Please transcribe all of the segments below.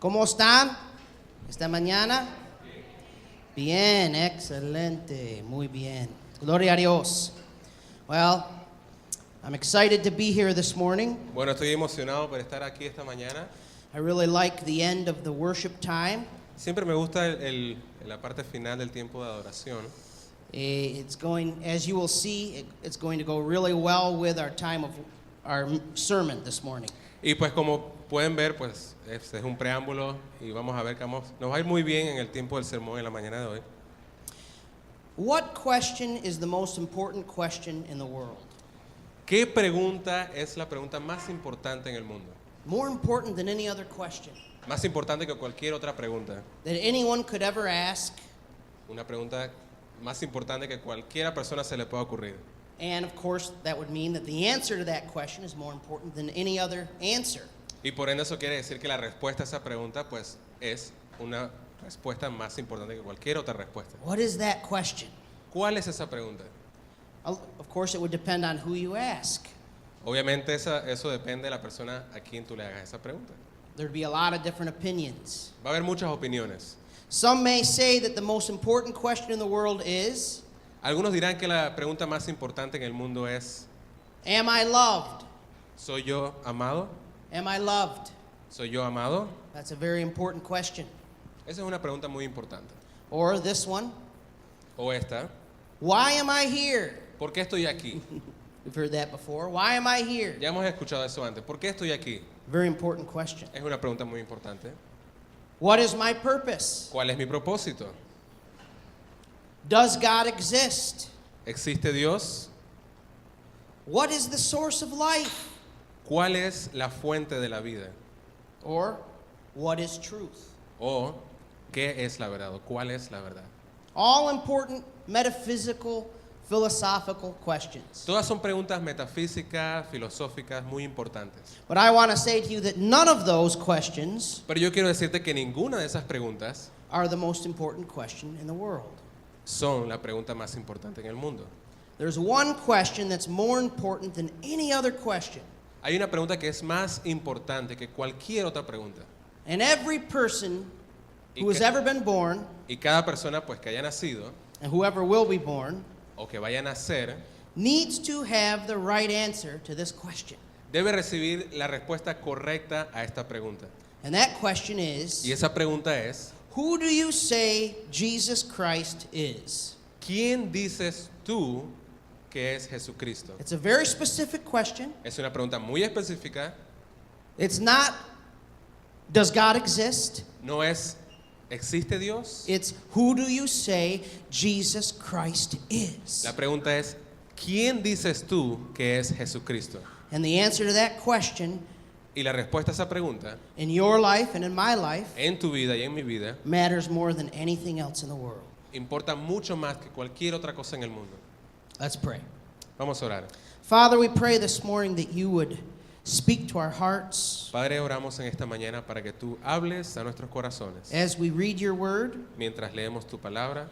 ¿Cómo están esta mañana? Bien, excelente, muy bien. Gloria a Dios. Well, I'm excited to be here this morning. Bueno, estoy emocionado por estar aquí esta mañana. I really like the end of the worship time. Siempre me gusta la parte final del tiempo de adoración. It's going, as you will see, it's going to go really well with our time of our sermon this morning. Y pues como pueden ver, pues este es un preámbulo y vamos a ver que nos va a ir muy bien en el tiempo del sermón en la mañana de hoy. What question is the most important question in the world? ¿Qué pregunta es la pregunta más importante en el mundo? More important than any other question Más importante que cualquier otra pregunta. that anyone could ever ask. Una pregunta más importante que cualquiera persona se le pueda ocurrir. And of course, that would mean that the answer to that question is more important than any other answer. Y por ende eso quiere decir que la respuesta a esa pregunta pues es una respuesta más importante que cualquier otra respuesta. What is that question? ¿Cuál es esa pregunta? Of course, it would depend on who you ask. Obviamente eso depende de la persona a quien tú le hagas esa pregunta. There'd be a lot of different opinions. Va a haber muchas opiniones. Some may say that the most important question in the world is, Algunos dirán que la pregunta más importante en el mundo es, am I loved? ¿soy yo amado? Am I loved? ¿Soy yo amado? That's a very important question. Esa es una pregunta muy importante. Or this one, O esta, why am I here? ¿por qué estoy aquí? We've heard that before. Why am I here? Ya hemos escuchado eso antes. ¿Por qué estoy aquí? Very important question. Es una pregunta muy importante. What is my purpose? ¿Cuál es mi propósito? Does God exist? ¿Existe Dios? What is the source of life? ¿Cuál es la fuente de la vida? Or what is truth? ¿O qué es la verdad? ¿O cuál es la verdad? All important metaphysical, philosophical questions. Todas son preguntas metafísicas, filosóficas muy importantes. But I want to say to you that none of those questions Pero yo quiero decirte que ninguna de esas preguntas are the most important question in the world. son la pregunta más importante en el mundo. There's one question that's more important than any other question. Hay una pregunta que es más importante que cualquier otra pregunta. And every person who has que- ever been born, Y cada persona pues que haya nacido and whoever will be born, o que vaya a nacer needs to have the right answer to this question. debe recibir la respuesta correcta a esta pregunta. And that question is, Y esa pregunta es, who do you say Jesus Christ is? ¿quién dices tú que es Jesucristo? It's a very specific question. Es una pregunta muy específica. It's not, does God exist? No es, ¿existe Dios? It's, who do you say Jesus Christ is? La pregunta es, ¿quién dices tú que es Jesucristo? And the answer to that question Y la respuesta a esa pregunta, in your life and in my life en tu vida y en mi vida, matters more than anything else in the world. importa mucho más que cualquier otra cosa en el mundo. Let's pray. Vamos a orar. Father, we pray this morning that you would speak to our hearts Padre, oramos en esta mañana para que tú hables a nuestros corazones. as we read your word. Mientras leemos tu palabra,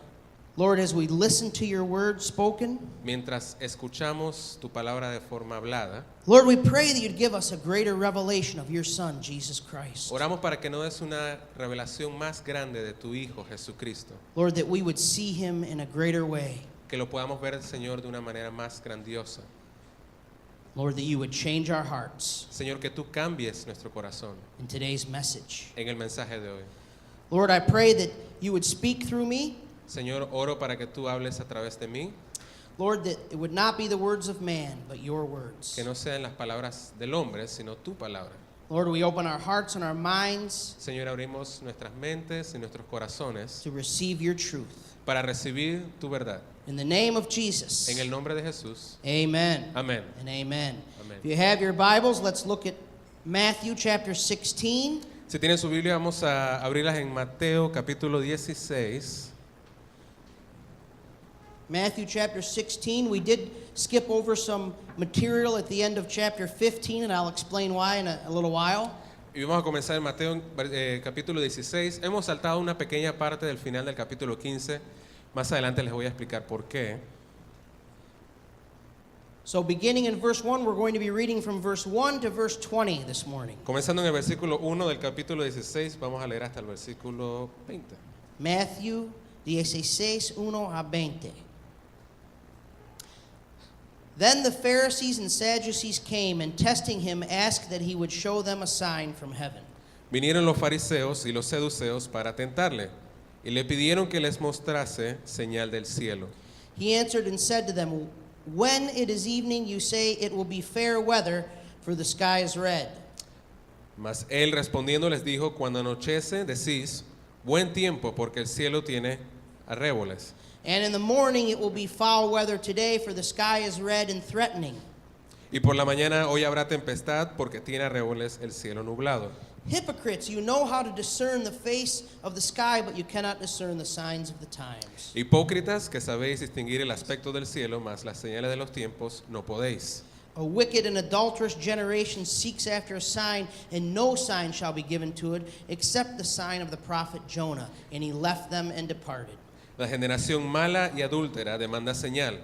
Lord, as we listen to your word spoken, mientras escuchamos tu palabra de forma hablada, Lord, we pray that you'd give us a greater revelation of your Son, Jesus Christ. oramos para que nos des una revelación más grande de tu Hijo Jesucristo, Lord, that we would see him in a greater way. que lo podamos ver, Señor, de una manera más grandiosa. Lord, that you would change our hearts Señor, que tú cambies nuestro corazón in today's message. en el mensaje de hoy. Lord, I pray that you would speak through me. Señor, oro para que tú hables a través de mí, Lord, that it would not be the words of man, but your words. que no sean las palabras del hombre, sino tu palabra. Lord, we open our hearts and our minds Señor, abrimos nuestras mentes y nuestros corazones to receive your truth. para recibir tu verdad. In the name of Jesus. En el nombre de Jesús. Amen. Amén. And amen. Amén. If you have your Bibles, let's look at Matthew chapter 16. Si tienen su Biblia, vamos a abrirlas en Mateo capítulo 16. Matthew chapter 16. We did skip over some material at the end of chapter 15, and I'll explain why in a little while. Y vamos a comenzar en Mateo capítulo 16. Hemos saltado una pequeña parte del final del capítulo 15. Más adelante les voy a explicar por qué. So beginning in verse 1, we're going to be reading from verse 1 to verse 20 this morning. Comenzando en el versículo 1 del capítulo 16, vamos a leer hasta el versículo 20. Matthew 16, 1 a 20. Then the Pharisees and Sadducees came, and testing him, asked that he would show them a sign from heaven. Vinieron los fariseos y los saduceos para tentarle, y le pidieron que les mostrase señal del cielo. He answered and said to them, when it is evening, you say it will be fair weather, for the sky is red. Mas él respondiendo les dijo, cuando anochece decís, buen tiempo, porque el cielo tiene arréboles. And in the morning it will be foul weather today, for the sky is red and threatening. Y por la mañana hoy habrá tempestad, porque tiene arréboles el cielo nublado. Hypocrites, you know how to discern the face of the sky, but you cannot discern the signs of the times. Hipócritas, que sabéis distinguir el aspecto del cielo, mas las señales de los tiempos no podéis. A wicked and adulterous generation seeks after a sign, and no sign shall be given to it, except the sign of the prophet Jonah. And he left them and departed. La generación mala y adúltera demanda señal,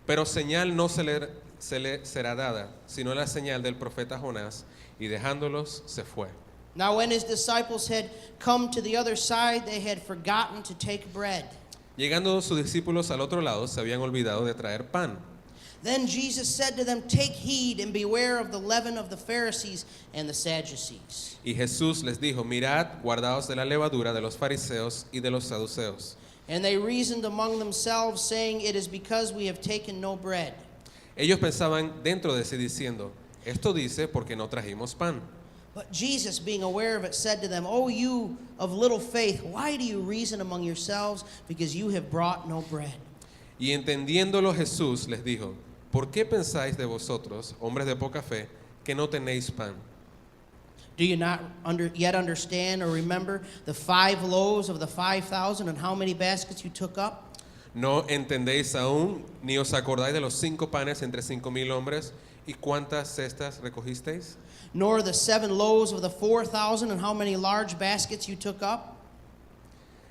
pero señal no se le será dada, sino la señal del profeta Jonás, y dejándolos se fue. Now when his disciples had come to the other side, they had forgotten to take bread. Llegando sus discípulos al otro lado, se habían olvidado de traer pan. Then Jesus said to them, take heed and beware of the leaven of the Pharisees and the Sadducees. Y Jesús les dijo, mirad, guardaos de la levadura de los fariseos y de los saduceos. And they reasoned among themselves, saying, it is because we have taken no bread. Ellos pensaban dentro de sí diciendo, esto dice porque no trajimos pan. But Jesus, being aware of it, said to them, O you of little faith, why do you reason among yourselves, because you have brought no bread? Y entendiéndolo Jesús les dijo, ¿por qué pensáis de vosotros, hombres de poca fe, que no tenéis pan? Do you not yet understand or remember the 5 loaves of the 5,000 and how many baskets you took up? ¿No entendéis aún, ni os acordáis de los 5 panes entre 5,000 hombres, y cuántas cestas recogisteis? Nor the 7 loaves of the 4,000 and how many large baskets you took up?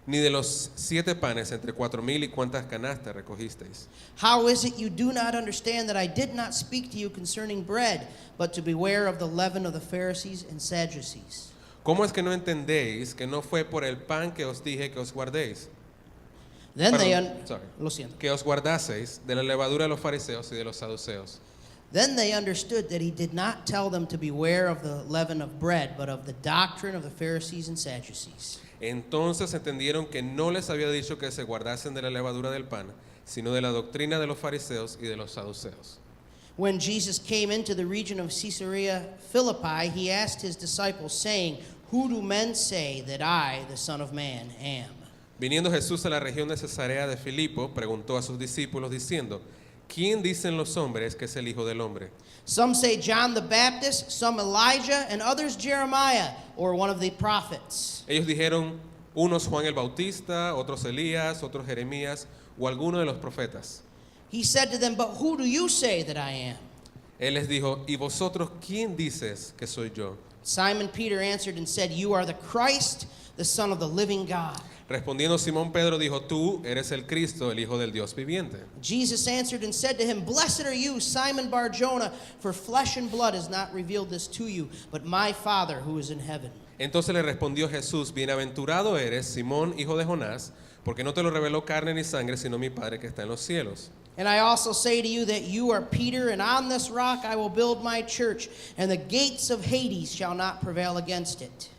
Ni de los 7 panes entre 4,000 y cuántas canastas recogisteis? How is it you do not understand that I did not speak to you concerning bread, but to beware of the leaven of the Pharisees and Sadducees? ¿Cómo es que no entendéis que no fue por el pan que os dije que os guardéis? Then they Lo siento. Que os guardaseis de la levadura de los fariseos y de los saduceos. Then they understood that he did not tell them to beware of the leaven of bread, but of the doctrine of the Pharisees and Sadducees. Entonces entendieron que no les había dicho que se guardasen de la levadura del pan, sino de la doctrina de los fariseos y de los saduceos. When Jesus came into the region of Caesarea Philippi, he asked his disciples, saying, Who do men say that I, the Son of Man, am? Viniendo Jesús a la región de Cesarea de Filipo, preguntó a sus discípulos diciendo, ¿quién dicen los hombres que es el Hijo del Hombre? Some say John the Baptist, some Elijah, and others Jeremiah, or one of the prophets. Ellos dijeron, unos Juan el Bautista, otros Elías, otros Jeremías, o alguno de los profetas. He said to them, But who do you say that I am? Él les dijo, ¿y vosotros quién dices que soy yo? Simon Peter answered and said, You are the Christ, the Son of the living God. Respondiendo Simón Pedro dijo, tú eres el Cristo, el Hijo del Dios viviente. Jesus answered and said to him, Blessed are you, Simon Bar-Jonah, for flesh and blood has not revealed this to you, but my Father who is in heaven. Entonces le respondió Jesús, bienaventurado eres, Simón, hijo de Jonás, porque no te lo reveló carne ni sangre, sino mi Padre que está en los cielos. And I also say to you that you are Peter, and on this rock I will build my church, and the gates of Hades shall not prevail against it.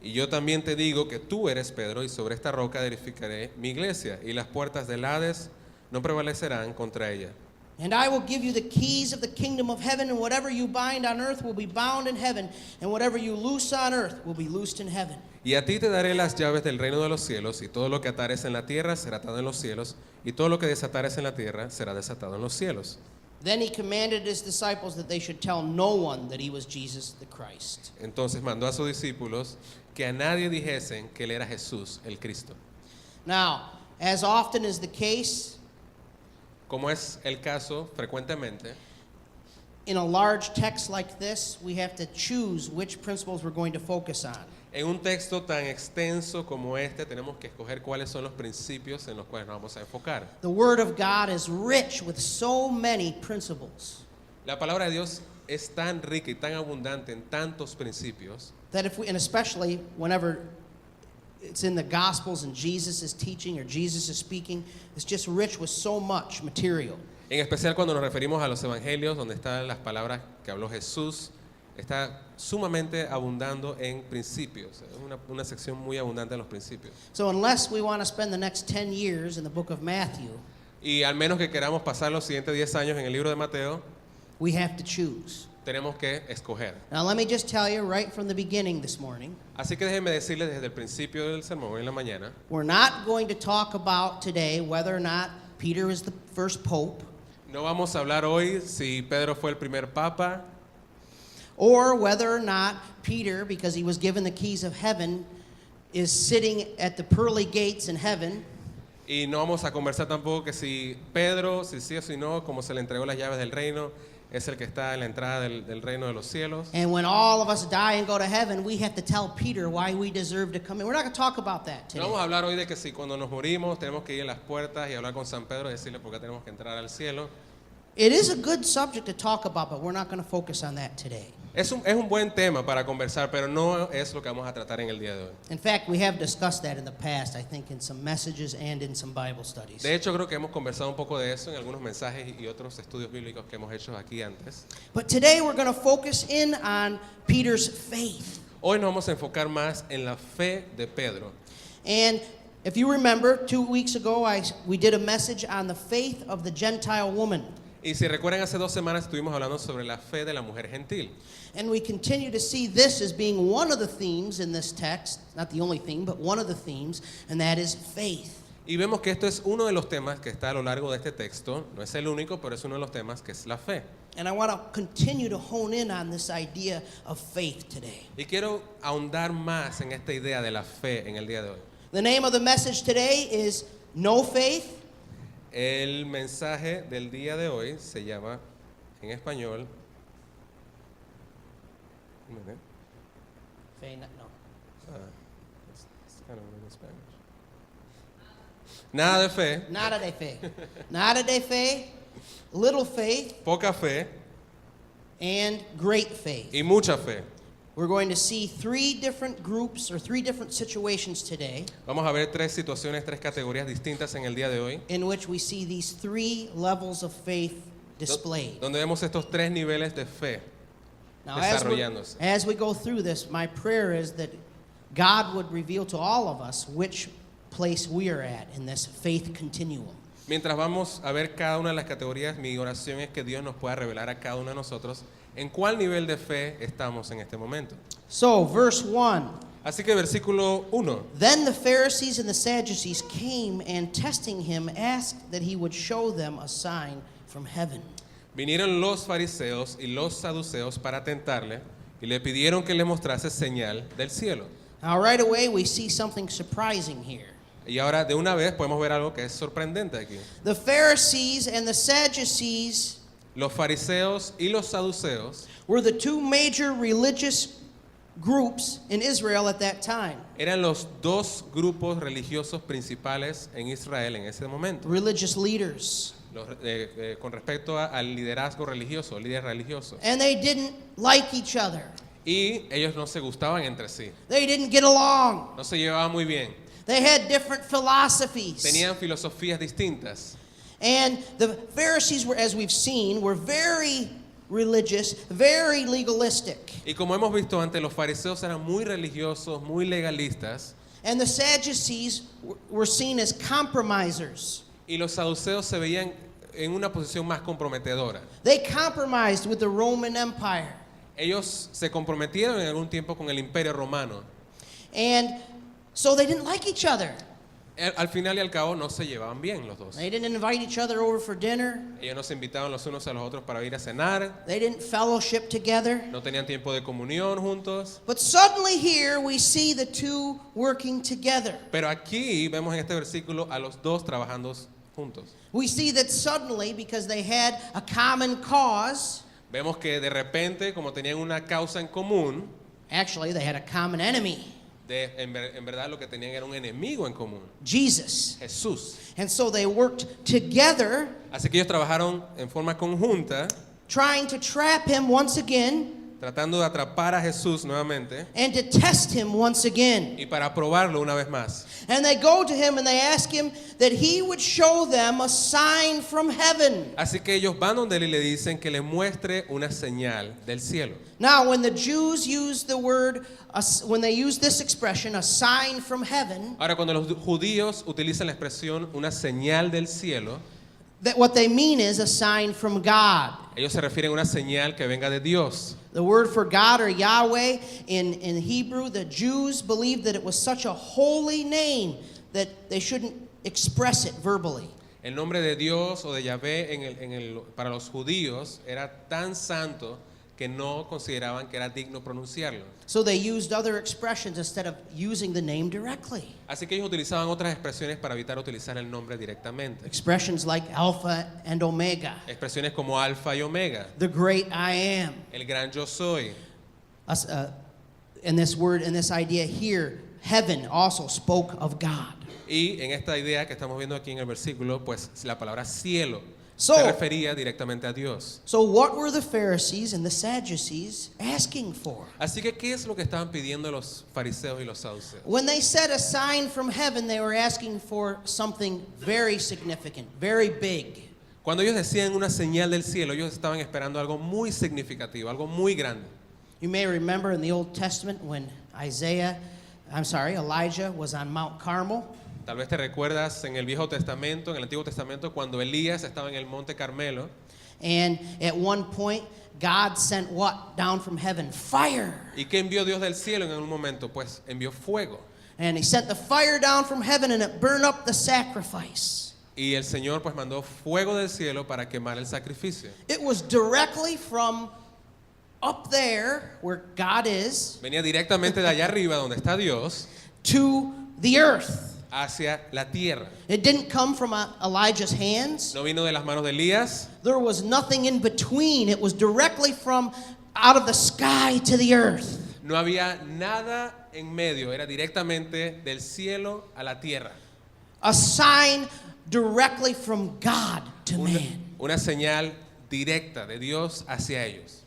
Y yo también te digo que tú eres Pedro, y sobre esta roca edificaré mi iglesia, y las puertas del Hades no prevalecerán contra ella. And I will give you the keys of the kingdom of heaven, and whatever you bind on earth will be bound in heaven, and whatever you loose on earth will be loosed in heaven. Y a ti te daré las llaves del reino de los cielos, y todo lo que atares en la tierra será atado en los cielos, y todo lo que desatares en la tierra será desatado en los cielos. Then he commanded his disciples that they should tell no one that he was Jesus the Christ. Entonces mandó a sus discípulos que a nadie dijesen que él era Jesús, el Cristo. Now, as often is the case, Como es el caso frecuentemente, in a large text like this, we have to choose which principles we're going to focus on. en un texto tan extenso como este, tenemos que escoger cuáles son los principios en los cuales nos vamos a enfocar. The Word of God is rich with so many principles. La palabra de Dios es tan rica y tan abundante en tantos principios that if we, and especially whenever it's in the Gospels and Jesus is teaching or Jesus is speaking, it's just rich with so much material. En especial cuando nos referimos a los evangelios, donde están las palabras que habló Jesús, está sumamente abundando en principios. Es una sección muy abundante en los principios. So unless we want to spend the next 10 years in the book of Matthew, Y al menos que queramos pasar los siguientes 10 años en el libro de Mateo, we have to choose. tenemos que escoger. Now let me just tell you right from the beginning this morning, Así que déjenme decirles desde el principio del sermón, hoy en la mañana, we're not going to talk about today whether or not Peter is the first pope, no vamos a hablar hoy si Pedro fue el primer papa, or whether or not Peter, because he was given the keys of heaven, is sitting at the pearly gates in heaven. y no vamos a conversar tampoco que si Pedro, si sí o si no, como se le entregó las llaves del reino, es el que está en la entrada del reino de los cielos. And when all of us die and go to heaven, we have to tell Peter why we deserve to come in. We're not going to talk about that No today. vamos a hablar hoy de que si cuando nos morimos tenemos que ir a las puertas y hablar con San Pedro y decirle por qué tenemos que entrar al cielo. It is a good subject to talk about, but we're not going to focus on that today. Es un buen tema para conversar, pero no es lo que vamos a tratar en el día de hoy. In fact, we have discussed that in the past, I think, in some messages and in some Bible studies. De hecho, creo que hemos conversado un poco de eso en algunos mensajes y otros estudios bíblicos que hemos hecho aquí antes. But today we're going to focus in on Peter's faith. Hoy nos vamos a enfocar más en la fe de Pedro. And if you remember, 2 weeks ago, we did a message on the faith of the Gentile woman. Y si recuerdan, hace 2 semanas estuvimos hablando sobre la fe de la mujer gentil. And we continue to see this as being one of the themes in this text, not the only theme, but one of the themes, and that is faith. Y vemos que esto es uno de los temas que está a lo largo de este texto. No es el único, pero es uno de los temas que es la fe. And I want to continue to hone in on this idea of faith today. Y quiero ahondar más en esta idea de la fe en el día de hoy. The name of the message today is No Faith, El mensaje del día de hoy se llama, en español, un minute. Faith, no. It's kind of in Spanish. Nada de fe, Nada de fe. Nada de fe, little faith, poca fe and great faith. y mucha fe. We're going to see 3 different groups or 3 different situations today Vamos a ver 3 situaciones, 3 categorías distintas en el día de hoy, in which we see these 3 levels of faith displayed. donde vemos estos 3 niveles de fe Now, desarrollándose. as we go through this, my prayer is that God would reveal to all of us which place we are at in this faith continuum. Mientras vamos a ver cada una de las categorías, mi oración es que Dios nos pueda revelar a cada uno de nosotros en cuál nivel de fe estamos en este momento. So, verse 1. Así que versículo 1. Then the Pharisees and the Sadducees came and testing him asked that he would show them a sign from heaven. Vinieron los fariseos y los saduceos para tentarle y le pidieron que le mostrase señal del cielo. Now, right away, we see something surprising here. Y ahora de una vez podemos ver algo que es sorprendente aquí. The Pharisees and the Sadducees Los fariseos y los saduceos were the 2 major religious groups in Israel at that time. eran los 2 grupos religiosos principales en Israel en ese momento. Religious leaders. Con respecto al liderazgo religioso, líder religioso. And they didn't like each other. Y ellos no se gustaban entre sí, They didn't get along. no se llevaban muy bien, They had different philosophies. tenían filosofías distintas. And the Pharisees were, as we've seen, were very religious, very legalistic. Y como hemos visto antes, los fariseos eran muy religiosos, muy legalistas, And the Sadducees were seen as compromisers. y los saduceos se veían en una posición más comprometedora. They compromised with the Roman Empire. Ellos se comprometieron en algún tiempo con el Imperio Romano. And so they didn't like each other. Al final y al cabo no se llevaban bien los dos. They didn't invite each other over for dinner. Ellos no se invitaban los unos a los otros para ir a cenar, They didn't fellowship together. no tenían tiempo de comunión juntos. But suddenly here we see the 2 working together. Pero aquí vemos en este versículo a los dos trabajando juntos. We see that suddenly, because they had a common cause, Vemos que de repente, como tenían una causa en común, actually they had a common enemy, en verdad lo que tenían era un enemigo en común, Jesus. Jesús. And so they worked together Así que ellos trabajaron en forma conjunta trying to trap him once again tratando de atrapar a Jesús nuevamente and to test him once again. y para probarlo una vez más. And they go to him and they ask him that he would show them a sign from heaven. Así que ellos van donde él y le dicen que le muestre una señal del cielo. Now, when the Jews use the word, when they use this expression, a sign from heaven, Ahora, cuando los judíos utilizan la expresión una señal del cielo, that what they mean is a sign from God. ellos se refieren a una señal que venga de Dios. The word for God or Yahweh in Hebrew, the Jews believed that it was such a holy name that they shouldn't express it verbally. El nombre de Dios o de Yahvé para los judíos era tan santo que no consideraban que era digno pronunciarlo. So they used other expressions instead of using the name directly. Así que ellos utilizaban otras expresiones para evitar utilizar el nombre directamente. Expressions like Alpha and Omega, Expresiones como alfa y omega, the great I am. el gran yo soy. In this word, in this idea here, heaven also spoke of God. Y en esta idea que estamos viendo aquí en el versículo, pues la palabra cielo So- se refería directamente a Dios. So what were the Pharisees and the Sadducees asking for? Así que, ¿qué es lo que estaban pidiendo los fariseos y los saduceos? When they said a sign from heaven, they were asking for something very significant, very big. Cuando ellos decían una señal del cielo, ellos estaban esperando algo muy significativo, algo muy grande. You may remember in the Old Testament when Elijah was on Mount Carmel. Tal vez te recuerdas en el Viejo Testamento, en el Antiguo Testamento, cuando Elías estaba en el Monte Carmelo. And at one point, God sent what? Down from heaven? Fire. ¿Y qué envió Dios del cielo en un momento? Pues envió fuego. And he sent the fire down from heaven and it burned up the sacrifice. Y el Señor pues mandó fuego del cielo para quemar el sacrificio. It was directly from up there where God is Venía directamente de allá arriba donde está Dios to the earth. hacia la tierra. It didn't come from Elijah's hands. No vino de las manos de Elías, There was nothing in between. It was directly from out of the sky to the earth. no había nada en medio, era directamente del cielo a la tierra. A sign directly from God to man. Una señal directa de Dios hacia ellos.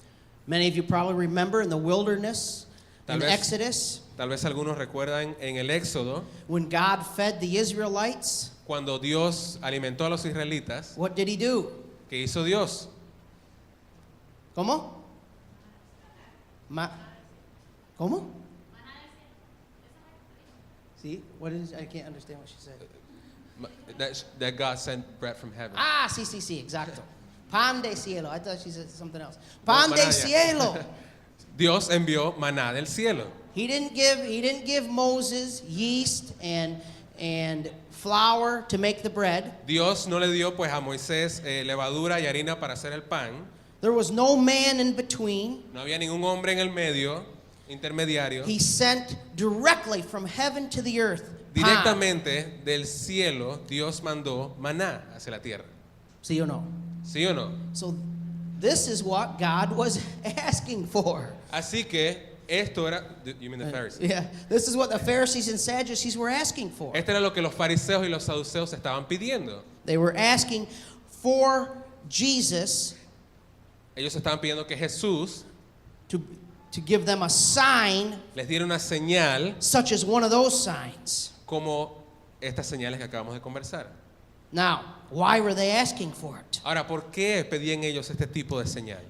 Many of you probably remember in the wilderness, in Tal vez- Exodus, Tal vez algunos recuerdan en el Éxodo, when God fed the Israelites, cuando Dios alimentó a los israelitas, what did he do? ¿qué hizo Dios? ¿Cómo? ¿Cómo? See, what is? I can't understand what she said. That God sent bread from heaven. Sí, exacto. Pan de cielo. I thought she said something else. Pan de maná ya. cielo. Dios envió maná del cielo. He didn't give Moses yeast and flour to make the bread. Dios no le dio pues a Moisés levadura y harina para hacer el pan. There was no man in between. No había ningún hombre en el medio, intermediario. He sent directly from heaven to the earth. Pan. Directamente del cielo Dios mandó maná hacia la tierra. ¿Sí o no? ¿Sí o no? So this is what God was asking for. Así que esto era, you mean the Pharisees. Yeah, this is what the Pharisees and Sadducees were asking for. Esto era lo que los fariseos y los saduceos estaban pidiendo. They were asking for Jesus Ellos estaban pidiendo que Jesús to give them a sign les diera una señal such as one of those signs. como estas señales que acabamos de conversar. Now, why were they asking for it? Ahora, ¿por qué pedían ellos este tipo de señal?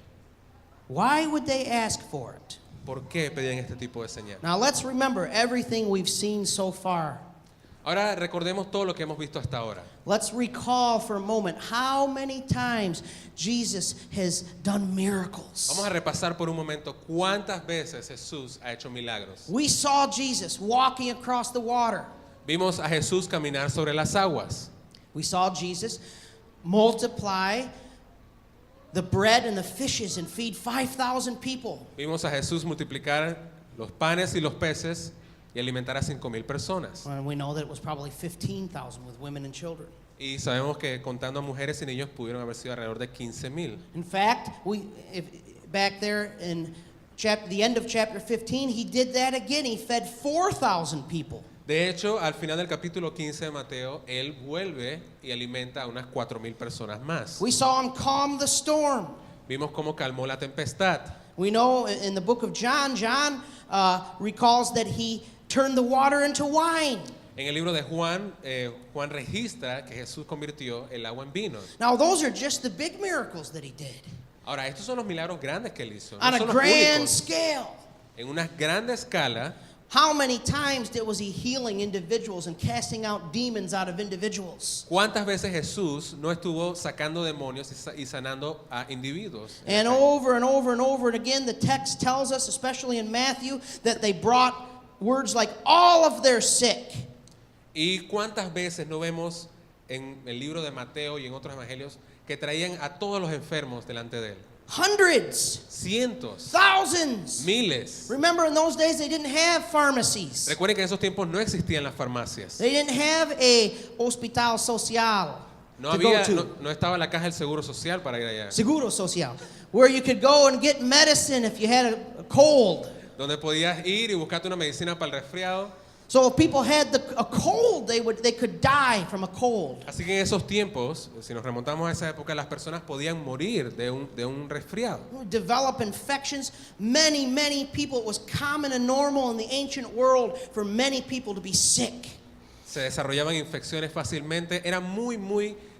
Why would they ask for it? ¿Por qué pedían este tipo de señal? Now, let's remember everything we've seen so far. Ahora recordemos todo lo que hemos visto hasta ahora. Let's recall for a moment how many times Jesus has done miracles. Vamos a repasar por un momento cuántas veces Jesús ha hecho milagros. We saw Jesus walking across the water. Vimos a Jesús caminar sobre las aguas. We saw Jesus multiply the bread and the fishes and feed 5,000 people. Vimos a Jesús multiplicar los panes y los peces y alimentar a 5,000 personas. And we know that it was probably 15,000 with women and children. Y sabemos que contando a mujeres y niños pudieron haber sido alrededor de 15,000. In fact, back there in the end of chapter 15, he did that again. He fed 4,000 people. De hecho, al final del capítulo 15 de Mateo, él vuelve y alimenta a unas 4,000 personas más. We saw him calm the storm. Vimos cómo calmó la tempestad. We know in the book of John, recalls that he turned the water into wine. En el libro de Juan, Juan registra que Jesús convirtió el agua en vino. Now, those are just the big miracles that he did Ahora, estos son los milagros grandes que él hizo. on No a son los grand únicos. scale. En una grande escala, How many times was he healing individuals and casting out demons out of individuals? ¿cuántas veces Jesús no estuvo sacando demonios y sanando a individuos? And over and over and over and again, the text tells us, especially in Matthew, that they brought words like all of their sick. ¿Y cuántas veces no vemos en el libro de Mateo y en otros evangelios que traían a todos los enfermos delante de él? Hundreds, Cientos, thousands. miles. Remember, in those days, they didn't have pharmacies. Recuerden que en esos tiempos no existían las farmacias. They didn't have a hospital social No to go había, to. no estaba la caja del seguro social para ir allá. Seguro social, where you could go and get medicine if you had a cold. Donde podías ir y buscarte una medicina para el resfriado. So if people had a cold, they could die from a cold. Así que en esos tiempos, si nos remontamos a esa época, las personas podían morir de un resfriado. Develop infections. Many people. It was common and normal in the ancient world for many people to be sick. Se desarrollaban infecciones fácilmente. Era muy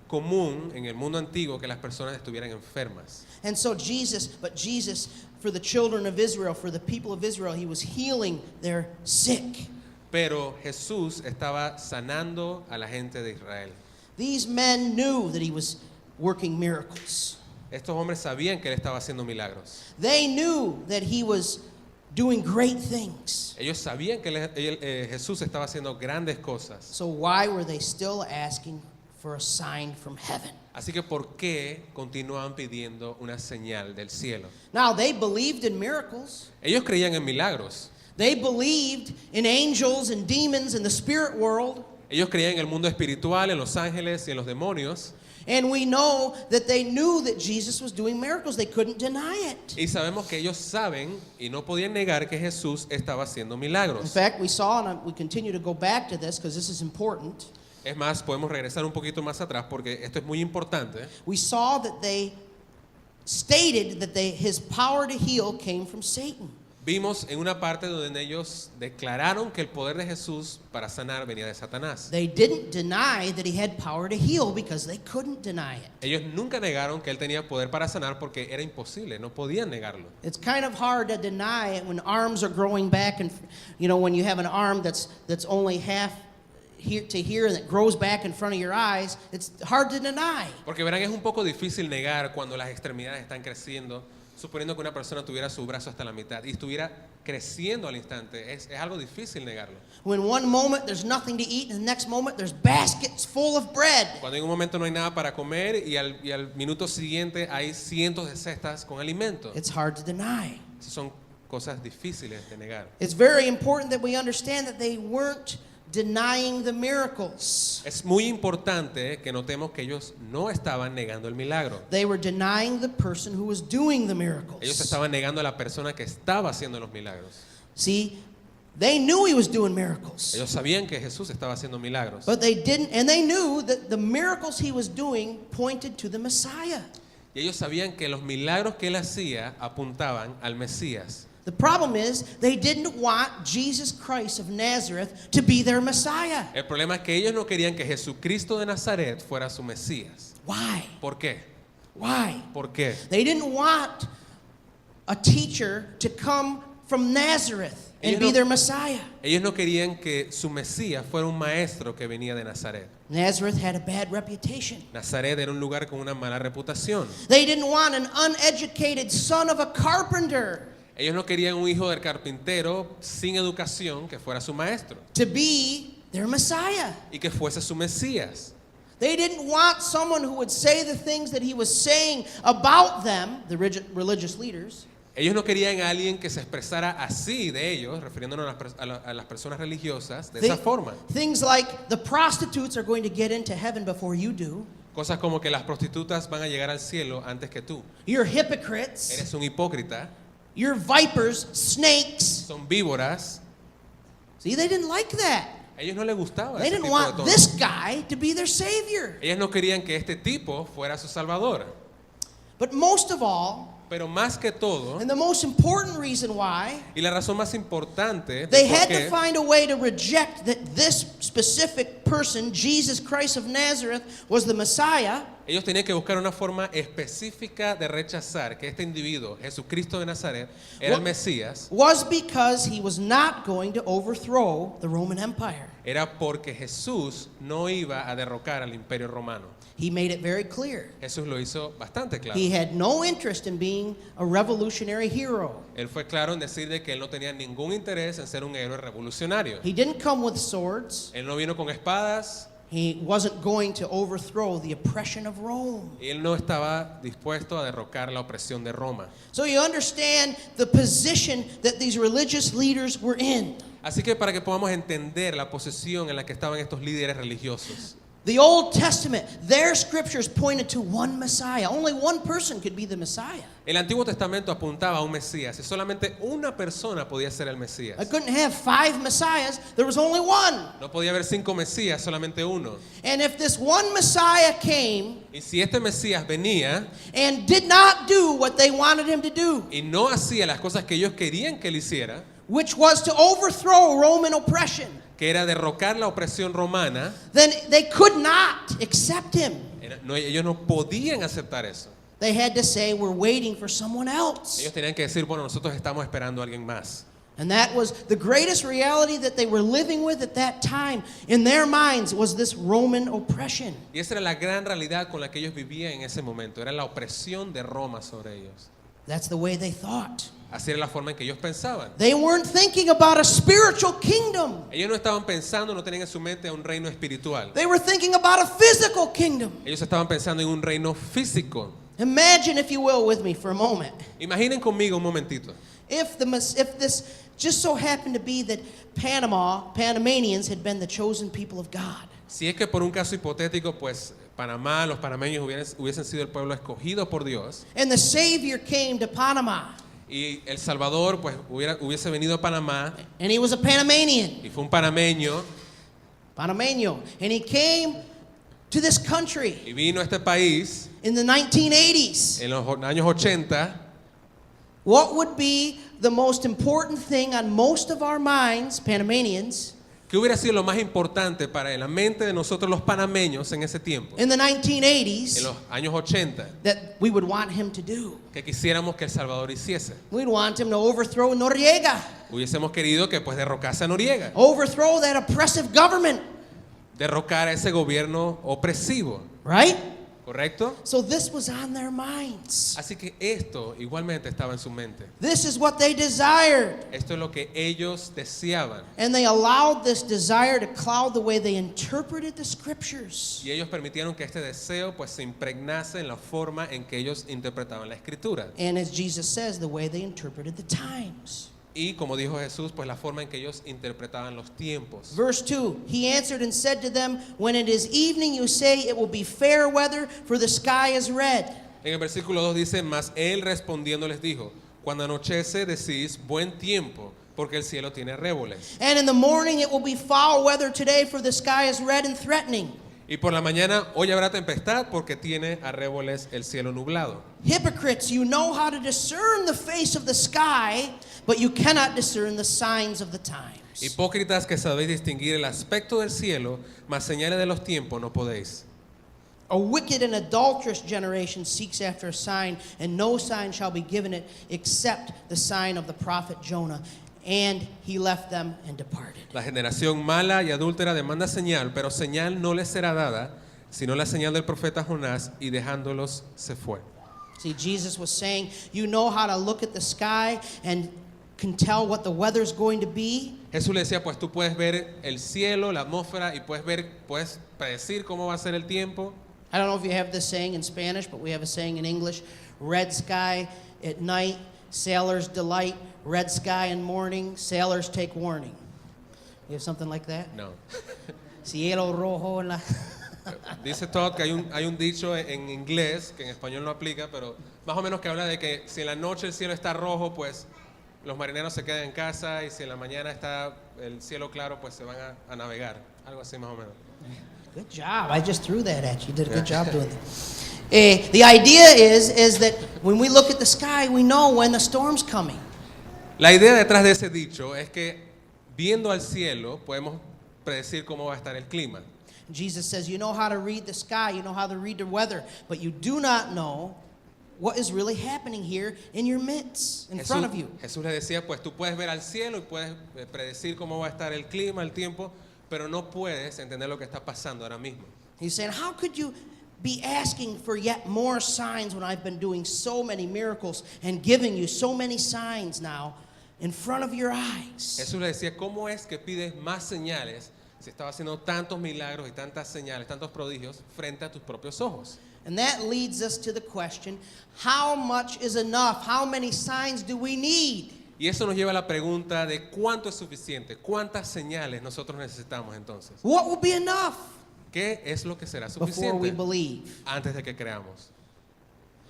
común en el mundo antiguo que las personas estuvieran enfermas. And so Jesus, for the children of Israel, for the people of Israel, he was healing their sick. Pero Jesús estaba sanando a la gente de Israel. These men knew that he was working miracles. Estos hombres sabían que él estaba haciendo milagros. They knew that he was doing great things. Ellos sabían que Jesús estaba haciendo grandes cosas. So why were they still asking for a sign from heaven? Así que ¿por qué continuaban pidiendo una señal del cielo? Now, they believed in miracles. Ellos creían en milagros. They believed in angels and demons in the spirit world. Ellos creían en el mundo espiritual, en los ángeles y en los demonios. And we know that they knew that Jesus was doing miracles. They couldn't deny it. Y sabemos que ellos saben y no podían negar que Jesús estaba haciendo In milagros. fact, we saw, and we continue to go back to this because this is important. Es más, podemos regresar un poquito más atrás porque esto es muy importante. We saw that they stated that his power to heal came from Satan. Vimos en una parte donde ellos declararon que el poder de Jesús para sanar venía de Satanás. They didn't deny that he had power to heal because they couldn't deny it. Ellos nunca negaron que él tenía poder para sanar porque era imposible, no podían negarlo. It's kind of hard to deny it when arms are growing back, and when you have an arm that's only half here to here and it grows back in front of your eyes. It's hard to deny. Porque verán, es un poco difícil negar cuando las extremidades están creciendo, suponiendo que una persona tuviera su brazo hasta la mitad y estuviera creciendo al instante. Es algo difícil negarlo. When one moment there's nothing to eat and the next moment there's baskets full of bread. Cuando en un momento no hay nada para comer y al minuto siguiente hay cientos de cestas con alimento. It's hard to deny. Esas son cosas difíciles de negar. It's very important that we understand that they weren't denying the miracles. Es muy importante que notemos que ellos no estaban negando el milagro. They were denying the person who was doing the Ellos miracles. estaban negando a la persona que estaba haciendo los milagros. See, they knew he was doing miracles. Ellos sabían que Jesús estaba haciendo milagros. But they didn't, and they knew that the miracles he was doing pointed to the Messiah. Y ellos sabían que los milagros que él hacía apuntaban al Mesías. The problem is, they didn't want Jesus Christ of Nazareth to be their Messiah. El problema es que ellos no querían que Jesucristo de Nazaret fuera su Mesías. Why? ¿Por qué? Why? ¿Por qué? They didn't want a teacher to come from Nazareth and Ellos be no- their Messiah. Ellos no querían que su Mesías fuera un maestro que venía de Nazaret. Nazareth had a bad reputation. Nazaret era un lugar con una mala reputación. They didn't want an uneducated son of a carpenter Ellos no querían un hijo del carpintero sin educación que fuera su maestro to be their Messiah. y que fuese su Mesías. They didn't want someone who would say the things that he was saying about them, the religious leaders. Ellos no querían a alguien que se expresara así de ellos, refiriéndonos a las personas religiosas de esa forma. Things like the prostitutes are going to get into heaven before you do. Cosas como que las prostitutas van a llegar al cielo antes que tú. You're hypocrites. Eres un hipócrita. You're vipers, snakes. Son víboras. See, they didn't like that. A ellos no les gustaba They ese didn't tipo de want tono. this guy to be their savior. Ellos no querían que este tipo fuera su salvador. But most of all, Pero más que todo, and the most important reason why, y la razón más importante de they por had to qué, find a way to reject that this specific person, Jesus Christ of Nazareth, was the Messiah. ellos tenían que buscar una forma específica de rechazar que este individuo, Jesucristo de Nazaret, era el Mesías, Was because he was not going to overthrow the Roman Empire. era porque Jesús no iba a derrocar al imperio romano. He made it very clear. Jesús lo hizo bastante claro. He had no interest in being a revolutionary hero. Él fue claro en decir de que él no tenía ningún interés en ser un héroe revolucionario. He didn't come with swords. Él no vino con espadas He wasn't going to overthrow the oppression of Rome. y él no estaba dispuesto a derrocar la opresión de Roma. So you understand the position that these religious leaders were in. Así que para que podamos entender la posición en la que estaban estos líderes religiosos, The Old Testament, their scriptures pointed to one Messiah. Only one person could be the Messiah. el Antiguo Testamento apuntaba a un Mesías y solamente una persona podía ser el I Mesías. couldn't have 5 Messiahs. There was only one. No podía haber 5 Mesías, solamente uno. And if this one Messiah came Y si este Mesías venía and did not do what they wanted him to do, y no hacía las cosas que ellos querían que él hiciera, which was to overthrow Roman oppression, que era derrocar la opresión romana, then they could not accept him. ellos no podían aceptar eso. They had to say, we're waiting for someone else. Ellos tenían que decir, bueno, nosotros estamos esperando a alguien más. And that was the greatest reality that they were living with at that time. In their minds was this Roman oppression. Y esa era la gran realidad con la que ellos vivían en ese momento. Era la opresión de Roma sobre ellos. That's the way they thought. Así era la forma en que ellos pensaban. They weren't thinking about a spiritual kingdom. Ellos no estaban pensando, no tenían en su mente un reino espiritual. They were thinking about a physical kingdom. Ellos estaban pensando en un reino físico. Imagine, if you will, with me for a moment. Imaginen conmigo un momentito. If this just so happened to be that Panamanians had been the chosen people of God. Si es que por un caso hipotético, pues Panamá, los panameños hubiesen sido el pueblo escogido por Dios. And the Savior came to Panama. Y El Salvador, pues hubiese venido a Panamá. And he was a Panamanian. Y fue un panameño. Panameño. And he came to this country Y vino a este país in the 1980s. en los años 80. What would be the most important thing on most of our minds, Panamanians, ¿Qué hubiera sido lo más importante para la mente de nosotros los panameños en ese tiempo? in the En 1980s, los años 80. that we would want him to do? Que quisiéramos que El Salvador hiciese. We'd want him to overthrow Noriega, Hubiésemos querido que pues derrocase a Noriega. overthrow that oppressive government, Derrocar a ese gobierno opresivo. right? ¿Correcto? So this was on their minds. Así que esto igualmente estaba en su mente. This is what they desired. Esto es lo que ellos deseaban. And they allowed this desire to cloud the way they interpreted the scriptures. Y ellos permitieron que este deseo pues se impregnase en la forma en que ellos interpretaban la escritura. And as Jesus says, the way they interpreted the times. Y como dijo Jesús, pues la forma en que ellos interpretaban los tiempos. Verse 2, he answered and said to them, when it is evening, you say it will be fair weather, for the sky is red. En el versículo 2 dice, mas él respondiendo les dijo, cuando anochece decís buen tiempo, porque el cielo tiene arreboles. And in the morning it will be foul weather today, for the sky is red and threatening. Y por la mañana hoy habrá tempestad porque tiene arreboles el cielo nublado. Hypocrites, you know how to discern the face of the sky, but you cannot discern the signs of the times. Hipócritas que sabéis distinguir el aspecto del cielo, mas señales de los tiempos no podéis. A wicked and adulterous generation seeks after a sign, and no sign shall be given it except the sign of the prophet Jonah. And he left them and departed. La generación mala y adúltera demanda señal, pero señal no les será dada, sino la señal del profeta Jonás, y dejándolos se fue. See, Jesus was saying, you know how to look at the sky and can tell what the weather's going to be. Jesús le decía, pues tú puedes ver el cielo, la atmósfera, y puedes predecir cómo va a ser el tiempo. I don't know if you have this saying in Spanish, but we have a saying in English: red sky at night, sailors delight. Red sky in morning, sailors take warning. You have something like that? No. Cielo rojo en la... Dice Todd que hay un dicho en inglés, que en español no aplica, pero más o menos que habla de que si en la noche el cielo está rojo, pues los marineros se quedan en casa, y si en la mañana está el cielo claro, pues se van a navegar. Algo así más o menos. Good job. I just threw that at you. You did a good job doing that. The idea is that when we look at the sky, we know when the storm's coming. La idea detrás de ese dicho es que viendo al cielo podemos predecir cómo va a estar el clima. Jesus says, you know how to read the sky, you know how to read the weather, but you do not know what is really happening here in your midst, in front of you. Jesús le decía, pues tú puedes ver al cielo y puedes predecir cómo va a estar el clima, el tiempo, pero no puedes entender lo que está pasando ahora mismo. He's saying, how could you be asking for yet more signs when I've been doing so many miracles and giving you so many signs now in front of your eyes? Jesús le decía, ¿cómo es que pides más señales si estaba haciendo tantos milagros y tantas señales, tantos prodigios frente a tus propios ojos? And that leads us to the question, how much is enough? How many signs do we need? Y eso nos lleva a la pregunta de cuánto es suficiente, cuántas señales nosotros necesitamos entonces. What will be enough ¿Qué es lo que será before we suficiente believe? antes de que creamos?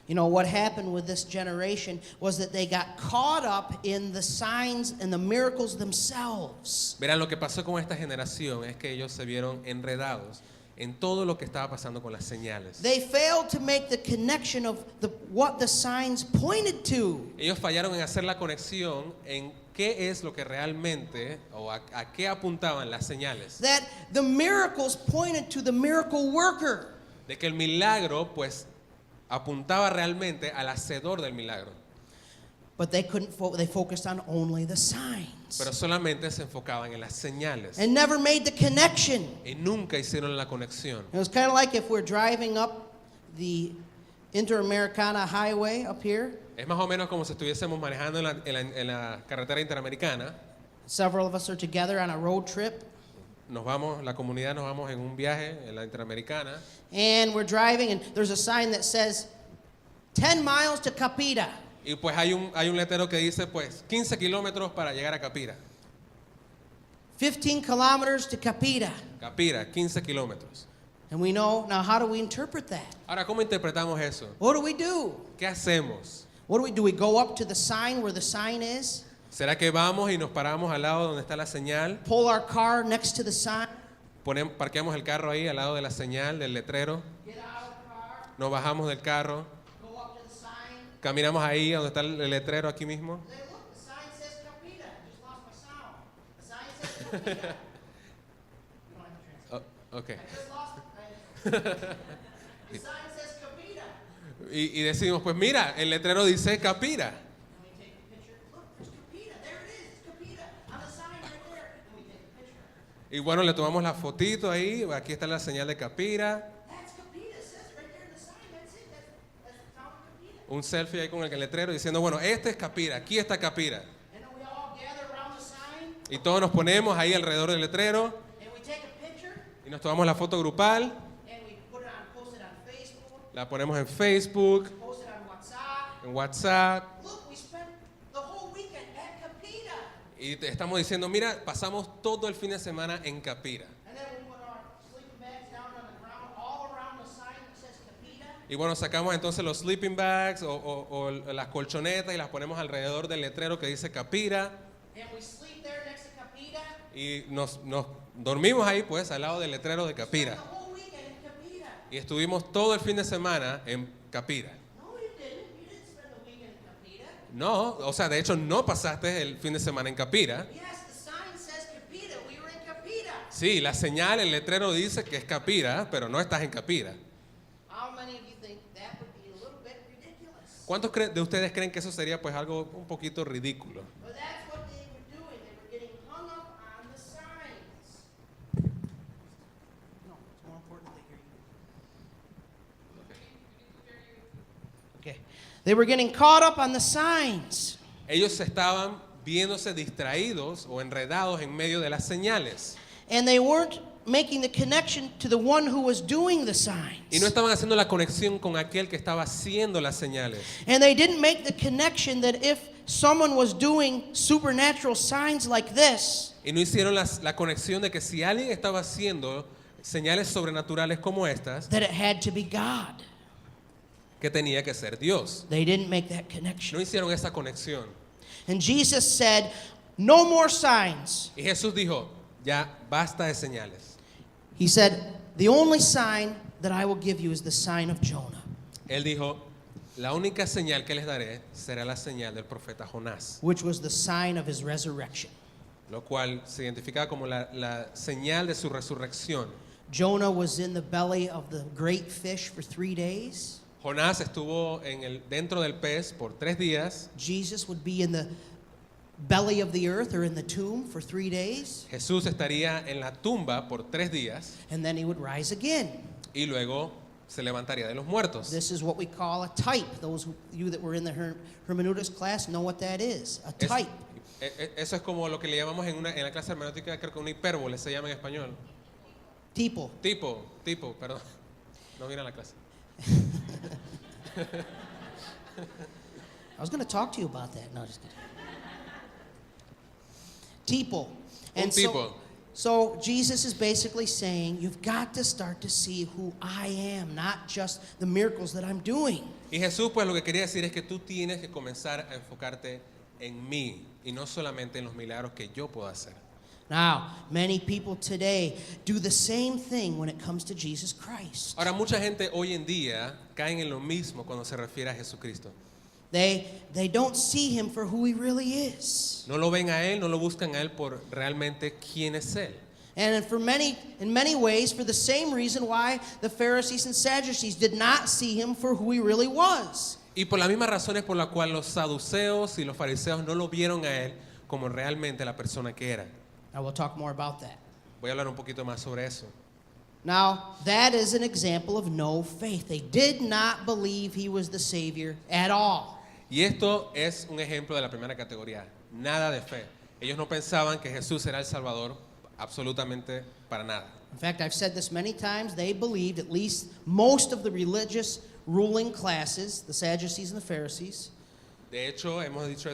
You know, what happened with this generation was that they got caught up in the signs and the miracles themselves. Verán, lo que pasó con esta generación es que ellos se vieron enredados en todo lo que estaba pasando con las señales. They failed to make the connection of what the signs pointed to. Ellos fallaron en hacer la conexión en qué es lo que realmente o a qué apuntaban las señales. That the miracles pointed to the miracle worker. De que el milagro pues apuntaba realmente al hacedor del milagro. But they couldn't they focused on only the signs. Pero solamente se enfocaban en las señales And never made the connection. y nunca hicieron la conexión. It was kind of like if we're driving up the Interamericana Highway up here. Es más o menos como si estuviésemos manejando en la carretera interamericana. Several of us are together on a road trip. La comunidad nos vamos en un viaje en la interamericana. And we're driving and there's a sign that says 10 miles to Capita. Y pues hay un letrero que dice pues 15 kilómetros para llegar a Capira. 15 kilometers to Capita. Capira, 15 kilómetros. And we know, now how do we interpret that? Ahora, ¿cómo interpretamos eso? What do we do? ¿Qué hacemos? What do? We go up to the sign where the sign is? ¿Será que vamos y nos paramos al lado donde está la señal? Pull our car next to the sign? Parqueamos el carro ahí al lado de la señal, del letrero. Nos bajamos del carro. Caminamos ahí donde está el letrero aquí mismo. Okay. Y decimos, pues mira, el letrero dice Capira. Y bueno, le tomamos la fotito ahí, aquí está la señal de Capira. Un selfie ahí con el letrero diciendo, bueno, este es Capira, aquí está Capira. Y todos nos ponemos ahí alrededor del letrero y nos tomamos la foto grupal. La ponemos en Facebook, en WhatsApp. Y te estamos diciendo, mira, pasamos todo el fin de semana en Capira. Y bueno, sacamos entonces los sleeping bags o las colchonetas y las ponemos alrededor del letrero que dice Capira. Y nos dormimos ahí pues al lado del letrero de Capira. Y estuvimos todo el fin de semana en Capira. No, o sea, de hecho no pasaste el fin de semana en Capira. Sí, la señal, el letrero dice que es Capira, pero no estás en Capira. ¿Cuántos de ustedes creen que eso sería pues algo un poquito ridículo? They were getting caught up on the signs. Ellos estaban viéndose distraídos o enredados en medio de las señales. And they weren't making the connection to the one who was doing the signs. Y no estaban haciendo la conexión con aquel que estaba haciendo las señales. And they didn't make the connection that if someone was doing supernatural signs like this, Y no hicieron la conexión de que si alguien estaba haciendo señales sobrenaturales como estas, that it had to be God. que tenía que ser Dios. They didn't make that No connection. hicieron esa conexión. And Jesus said, no more signs. Y Jesús dijo, ya basta de señales. He said, the only sign that I will give you is the sign of Jonah. Él dijo, la única señal que les daré será la señal del profeta Jonás, which was the sign of his resurrection. lo cual se identificaba como la señal de su resurrección. Jonah was in the belly of the great fish for 3 days. Jonás estuvo dentro del pez por 3 días. Jesus would be in the belly of the earth or in the tomb for 3 days. Jesús estaría en la tumba por 3 días And then he would rise again. y luego se levantaría de los muertos. This is what we call a type. Those of you that were in the hermeneutics class know what that is. A Es- type. Eso es como lo que le llamamos en la clase de hermenéutica, creo que una hipérbole se llama en español. Tipo. Tipo, perdón. No viene a la clase. I was going to talk to you about that. No, just kidding. Tipo. Un tipo. So Jesus is basically saying, you've got to start to see who I am, not just the miracles that I'm doing. Y Jesús pues lo que quería decir es que tú tienes que comenzar a enfocarte en mí y no solamente en los milagros que yo puedo hacer. Now, many people today do the same thing when it comes to Jesus Christ. Ahora, mucha gente hoy en día caen en lo mismo cuando se refiere a Jesucristo. They don't see him for who he really is. No lo ven a Él, no lo buscan a Él por realmente quién es Él. And in many ways, for the same reason why the Pharisees and Sadducees did not see him for who he really was. Y por las mismas razones por las cuales los saduceos y los fariseos no lo vieron a Él como realmente la persona que era. I will talk more about that. Voy a hablar un poquito más sobre eso. Now, that is an example of no faith. They did not believe he was the Savior at all. Y esto es un ejemplo de la primera categoría, nada de fe. Ellos no pensaban que Jesús era el Salvador absolutamente para nada. In fact, I've said this many times, they believed, at least most of the religious ruling classes, the Sadducees and the Pharisees, De hecho, hemos dicho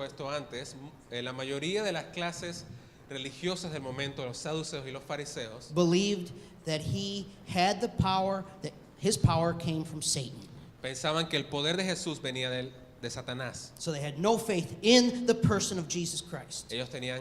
esto antes, la mayoría de las clases religiosas del momento, los saduceos y los fariseos, believed that he had the power, that his power came from Satan. pensaban que el poder de Jesús venía de Satanás. So they had no faith in the person of Jesus Christ. Ellos tenían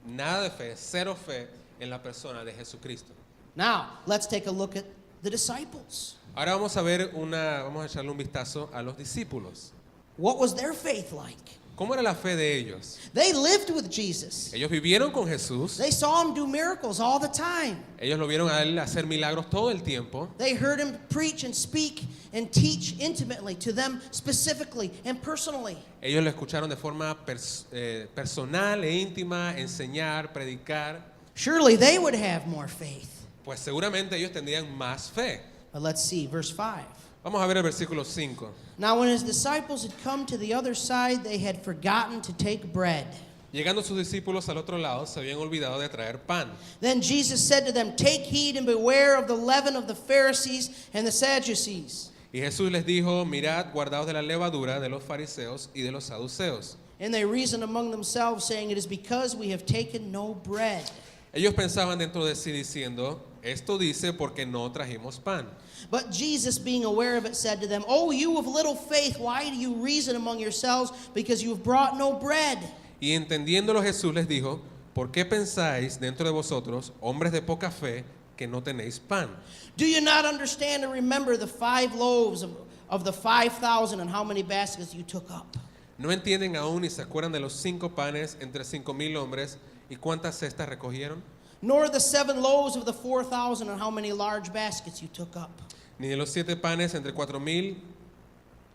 nada de fe, cero fe en la persona de Jesucristo. Now, let's take a look at the disciples. Ahora vamos a echarle un vistazo a los discípulos. What was their faith like? ¿Cómo era la fe de ellos? They lived with Jesus. Ellos vivieron con Jesús. They saw him do miracles all the time. Ellos lo vieron a él hacer milagros todo el tiempo. They heard him preach and speak and teach intimately to them specifically and personally. Ellos lo escucharon de forma personal e íntima, enseñar, predicar. Surely they would have more faith. Pues seguramente ellos tendrían más fe. But let's see, verse 5. Vamos a ver el versículo 5. Now when his disciples had come to the other side, they had forgotten to take bread. Llegando sus discípulos al otro lado, se habían olvidado de traer pan. Then Jesus said to them, take heed and beware of the leaven of the Pharisees and the Sadducees. Y Jesús les dijo, mirad, guardaos de la levadura de los fariseos y de los saduceos. And they reasoned among themselves, saying, it is because we have taken no bread. Ellos pensaban dentro de sí diciendo, esto dice porque no trajimos pan. But Jesus, being aware of it, said to them, oh, you of little faith, why do you reason among yourselves because you have brought no bread? Y entendiéndolo Jesús les dijo, ¿por qué pensáis dentro de vosotros, hombres de poca fe, que no tenéis pan? Do you not understand and remember the 5 loaves of the 5,000 and how many baskets you took up? ¿No entienden aún y se acuerdan de los 5 panes entre 5,000 hombres y cuántas cestas recogieron? Nor the 7 loaves of the 4,000 and how many large baskets you took up? Ni de los 7 panes entre 4,000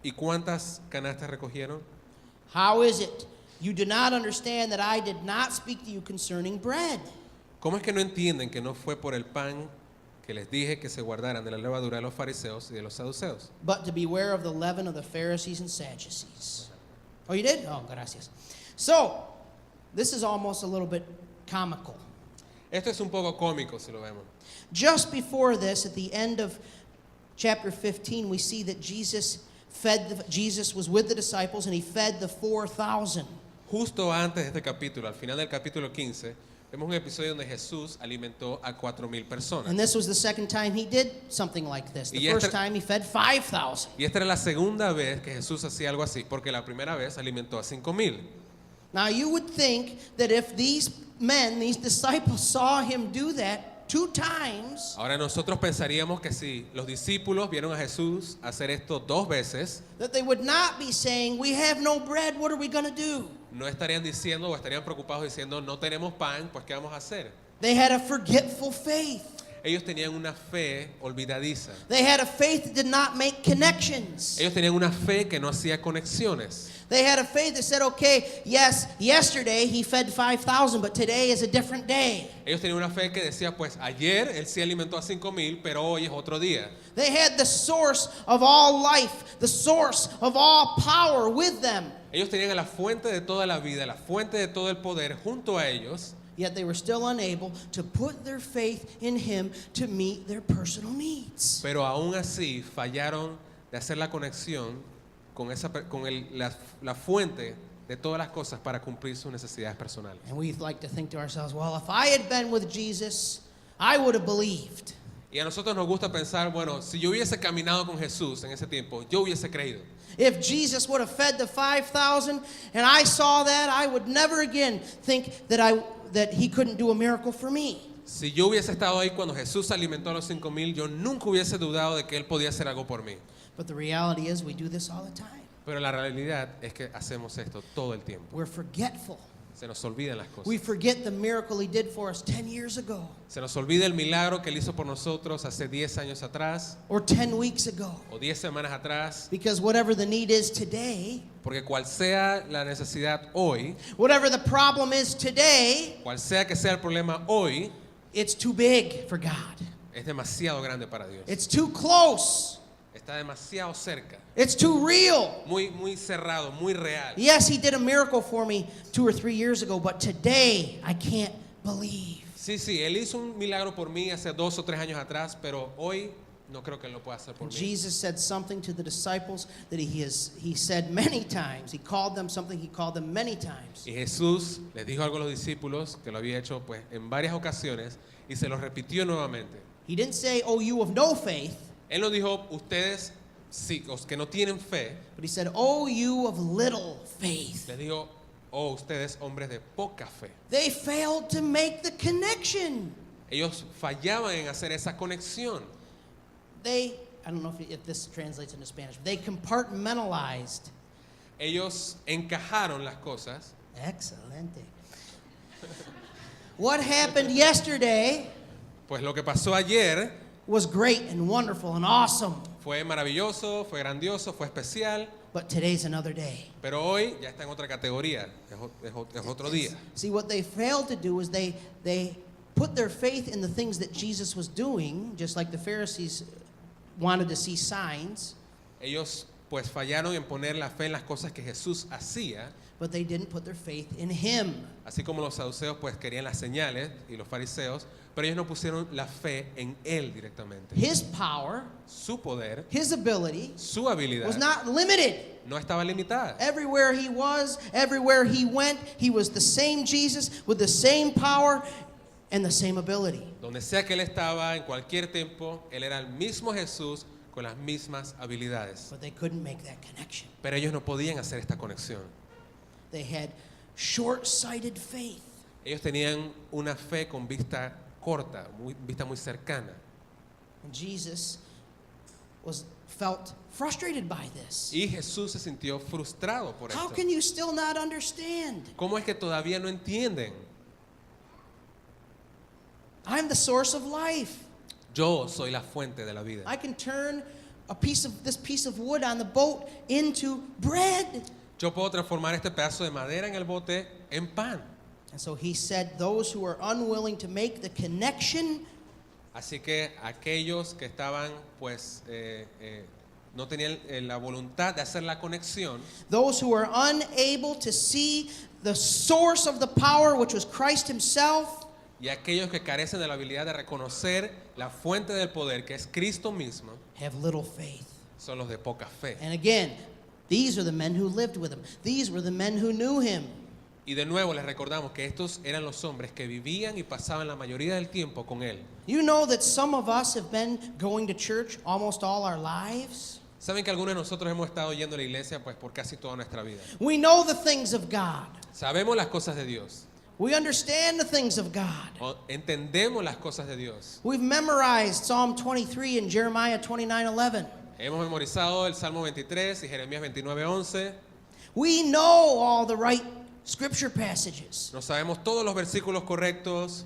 y cuántas canastas recogieron? How is it you do not understand that I did not speak to you concerning bread? ¿Cómo es que no entienden que no fue por el pan que les dije que se guardaran de la levadura de los fariseos y de los saduceos? But to beware of the leaven of the Pharisees and Sadducees. Oh, you did? Oh, gracias. So, this is almost a little bit comical. Esto es un poco cómico si lo vemos. Just before this, at the end of chapter 15, we see that Jesus was with the disciples and he fed the 4,000. Justo antes de este capítulo, al final del capítulo 15, vemos un episodio donde Jesús alimentó a 4,000 personas. And this was the second time he did something like this. The Y first esta- time he fed 5,000. Y esta era la segunda vez que Jesús hacía algo así, porque la primera vez alimentó a 5,000. Now you would think that if these men, these disciples saw him do that, 2 times, Ahora nosotros pensaríamos que si los discípulos vieron a Jesús hacer esto 2 veces, that they would not be saying, we have no bread, what are we going to do? no estarían diciendo o estarían preocupados diciendo no tenemos pan, pues ¿qué vamos a hacer? They had a forgetful faith. Ellos tenían una fe olvidadiza. They had a faith that did not make connections. Ellos tenían una fe que no hacía conexiones. They had a faith that said, okay, yes, yesterday he fed 5,000, but today is a different day. Ellos tenían una fe que decía, pues ayer él sí alimentó a 5,000, pero hoy es otro día. They had the source of all life, the source of all power with them. Ellos tenían a la fuente de toda la vida, la fuente de todo el poder junto a ellos, Yet they were still unable to put their faith in him to meet their personal needs. pero aún así fallaron de hacer la conexión con, la fuente de todas las cosas para cumplir sus necesidades personales. And we like to think to ourselves, well, if I had been with Jesus, I would have believed. Y a nosotros nos gusta pensar, bueno, si yo hubiese caminado con Jesús en ese tiempo, yo hubiese creído. If Jesus would have fed the 5,000 and I saw that, I would never again think that he couldn't do a miracle for me. Si yo hubiese estado ahí cuando Jesús alimentó a los 5,000, yo nunca hubiese dudado de que él podía hacer algo por mí. But the reality is we do this all the time. Pero la realidad es que hacemos esto todo el tiempo. We're forgetful. Se nos olvidan las cosas. We forget the miracle he did for us 10 years ago Se nos olvida el milagro que él hizo por nosotros hace 10 años atrás or 10 weeks ago. o 10 semanas atrás. Because whatever the need is today, Porque cual sea la necesidad hoy, whatever the problem is today, cual sea que sea el problema hoy, it's too big for God. es demasiado grande para Dios. It's too close. Está demasiado cerca. It's too real. Muy cerrado, muy real. Yes, he did a miracle for me 2 or 3 years ago, but today I can't believe. Sí, él hizo un milagro por mí hace 2 o 3 años atrás, pero hoy no creo que él lo pueda hacer por mí. Jesus said something to the disciples that he said many times. He called them something he called them many times. Y Jesús les dijo algo a los discípulos que lo había hecho pues en varias ocasiones y se lo repitió nuevamente. He didn't say, oh, you of no faith, Él nos dijo, ustedes sí, los que no tienen fe, but he said, oh, you of little faith. les dijo, oh, ustedes hombres de poca fe. They failed to make the connection. Ellos fallaban en hacer esa conexión. I don't know if this translates into Spanish, they compartmentalized. Ellos encajaron las cosas. Excelente. What happened yesterday Pues lo que pasó ayer was great and wonderful and awesome, fue maravilloso, fue grandioso, fue especial, but today's another day. pero hoy ya está en otra categoría, es otro día. See, what they failed to do is they put their faith in the things that Jesus was doing, just like the Pharisees wanted to see signs, Ellos pues fallaron en poner la fe en las cosas que Jesús hacía, but they didn't put their faith in him. así como los saduceos pues querían las señales y los fariseos, pero ellos no pusieron la fe en él directamente. His power, Su poder, his ability su habilidad was not limited. no estaba limitada. Everywhere he was, everywhere he went, he was the same Jesus with the same power and the same ability. Donde sea que él estaba, en cualquier tiempo, él era el mismo Jesús con las mismas habilidades. But they couldn't make that connection. Pero ellos no podían hacer esta conexión. They had short-sighted faith. Ellos tenían una fe con vista corta, vista muy cercana. And Jesus felt frustrated by this. Y Jesús se sintió frustrado por How esto. can you still not understand? ¿Cómo es que todavía no entienden? I'm the source of life. Yo soy la fuente de la vida. I can turn this piece of wood on the boat into bread. Yo puedo transformar este pedazo de madera en el bote en pan. And so he said, those who are unwilling to make the connection, Así que aquellos que estaban, pues, no tenían la voluntad de hacer la conexión, those who are unable to see the source of the power, which was Christ himself, y aquellos que carecen de la habilidad de reconocer la fuente del poder, que es Cristo mismo, have little faith. son los de poca fe. And again, these are the men who lived with him. These were the men who knew him. Y de nuevo les recordamos que estos eran los hombres que vivían y pasaban la mayoría del tiempo con él. You know that some of us have been going to church almost all our lives. Saben que algunos de nosotros hemos estado yendo a la iglesia pues por casi toda nuestra vida. We know the things of God. Sabemos las cosas de Dios. We understand the things of God. Entendemos las cosas de Dios. We've memorized Psalm 23 and Jeremiah 29:11. Hemos memorizado el Salmo 23 y Jeremías 29:11. We know all the right scripture passages, No sabemos todos los versículos correctos,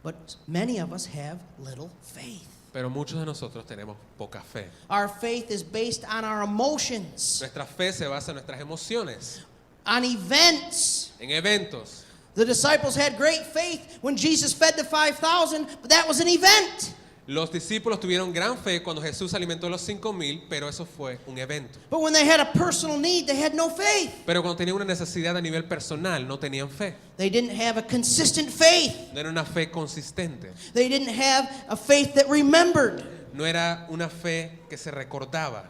but many of us have little faith. pero muchos de nosotros tenemos poca fe. Our faith is based on our emotions, Nuestra fe se basa en nuestras emociones, on events. en eventos. The disciples had great faith when Jesus fed the 5,000, but that was an event. Los discípulos tuvieron gran fe cuando Jesús alimentó a los 5,000, pero eso fue un evento. But when they had a personal need, they had no faith. Pero cuando tenían una necesidad a nivel personal, no tenían fe. They didn't have a consistent faith. No era una fe consistente. They didn't have a faith that remembered. No era una fe que se recordaba.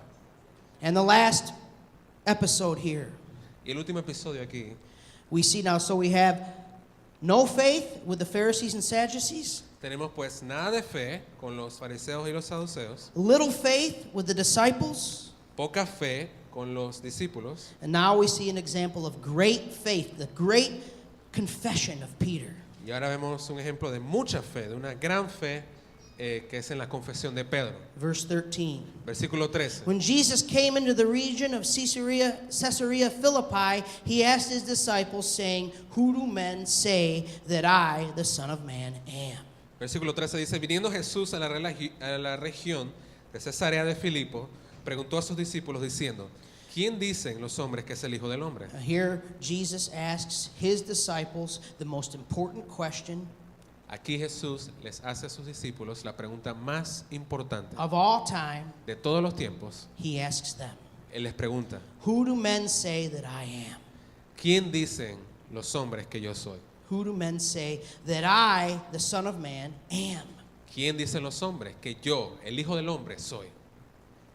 And the last episode here, Y el último episodio aquí, we see now, so we have no faith with the Pharisees and Sadducees, tenemos pues nada de fe con los fariseos y los saduceos, little faith with the disciples, poca fe con los discípulos, and now we see an example of great faith, the great confession of Peter. y ahora vemos un ejemplo de mucha fe, de una gran fe que es en la confesión de Pedro. Verse 13. Versículo 13. When Jesus came into the region of Caesarea Philippi, he asked his disciples, saying, "Who do men say that I, the Son of Man, am?" Versículo 13 dice, viniendo Jesús a la región de Cesarea de Filipo, preguntó a sus discípulos diciendo, ¿quién dicen los hombres que es el Hijo del Hombre? Here, Jesus asks his disciples the most important question Aquí Jesús les hace a sus discípulos la pregunta más importante of all time. de todos los tiempos. He asks them, Él les pregunta, "Who do men say that I am?" ¿quién dicen los hombres que yo soy? Who do men say that I, the Son of Man, am? ¿Quién dicen los hombres que yo, el Hijo del Hombre, soy?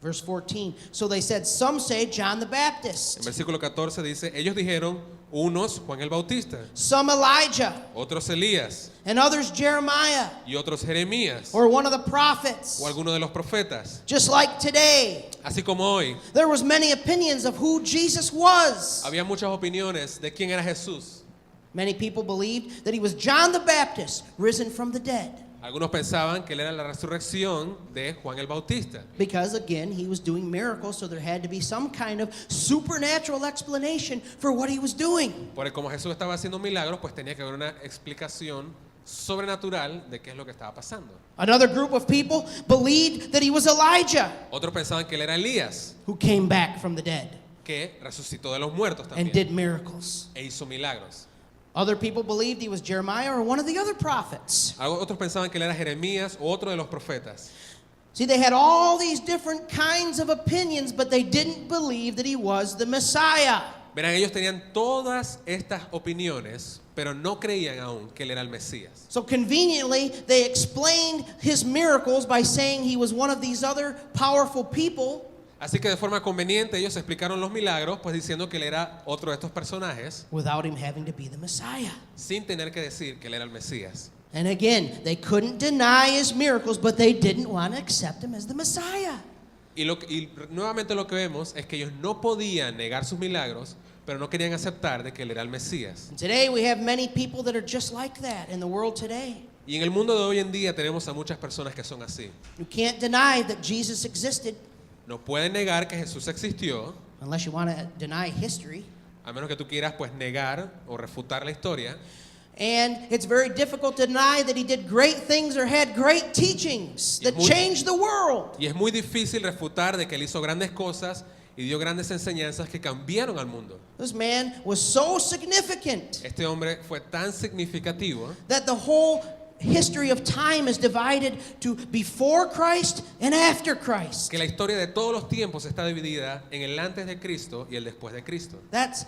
Verse 14. So they said, some say John the En Baptist, versículo 14 dice, ellos dijeron, unos Juan el Bautista, some Elijah, otros Elías and others Jeremiah, y otros Jeremías or one of the prophets. o alguno de los profetas. Just like today, Así como hoy, there was many opinions of who Jesus was. había muchas opiniones de quién era Jesús. Many people believed that he was John the Baptist, risen from the dead. Algunos pensaban que él era la resurrección de Juan el Bautista, Because again, he was doing miracles, so there had to be some kind of supernatural explanation for what he was doing. porque como Jesús estaba haciendo milagros, pues tenía que haber una explicación sobrenatural de qué es lo que estaba pasando. Another group of people believed that he was Elijah, Otros pensaban que él era Elías, who came back from the dead que resucitó de los muertos and también did miracles. e hizo milagros. Other people believed he was Jeremiah or one of the other prophets. Otros pensaban que él era Jeremías o otro de los profetas. See, they had all these different kinds of opinions, but they didn't believe that he was the Messiah. Verán, ellos tenían todas estas opiniones, pero no creían aún que él era el Mesías. So conveniently, they explained his miracles by saying he was one of these other powerful people. Así que de forma conveniente ellos explicaron los milagros, pues diciendo que él era otro de estos personajes, Without him having to be the Messiah. sin tener que decir que él era el Mesías. And again, they couldn't deny his miracles, but they didn't want to accept him as the Messiah. Y nuevamente lo que vemos es que ellos no podían negar sus milagros, pero no querían aceptar de que él era el Mesías. And today we have many people that are just like that in the world today. Y en el mundo de hoy en día tenemos a muchas personas que son así. You can't deny that Jesus existed No pueden negar que Jesús existió, unless you want to deny history. a menos que tú quieras pues negar o refutar la historia. And it's very difficult to deny that he did great things or had great teachings that changed the world. Y es muy difícil refutar de que él hizo grandes cosas y dio grandes enseñanzas que cambiaron al mundo. This man was so significant Este hombre fue tan significativo that the whole history of time is divided to before Christ and after Christ. que la historia de todos los tiempos está dividida en el antes de Cristo y el después de Cristo. That's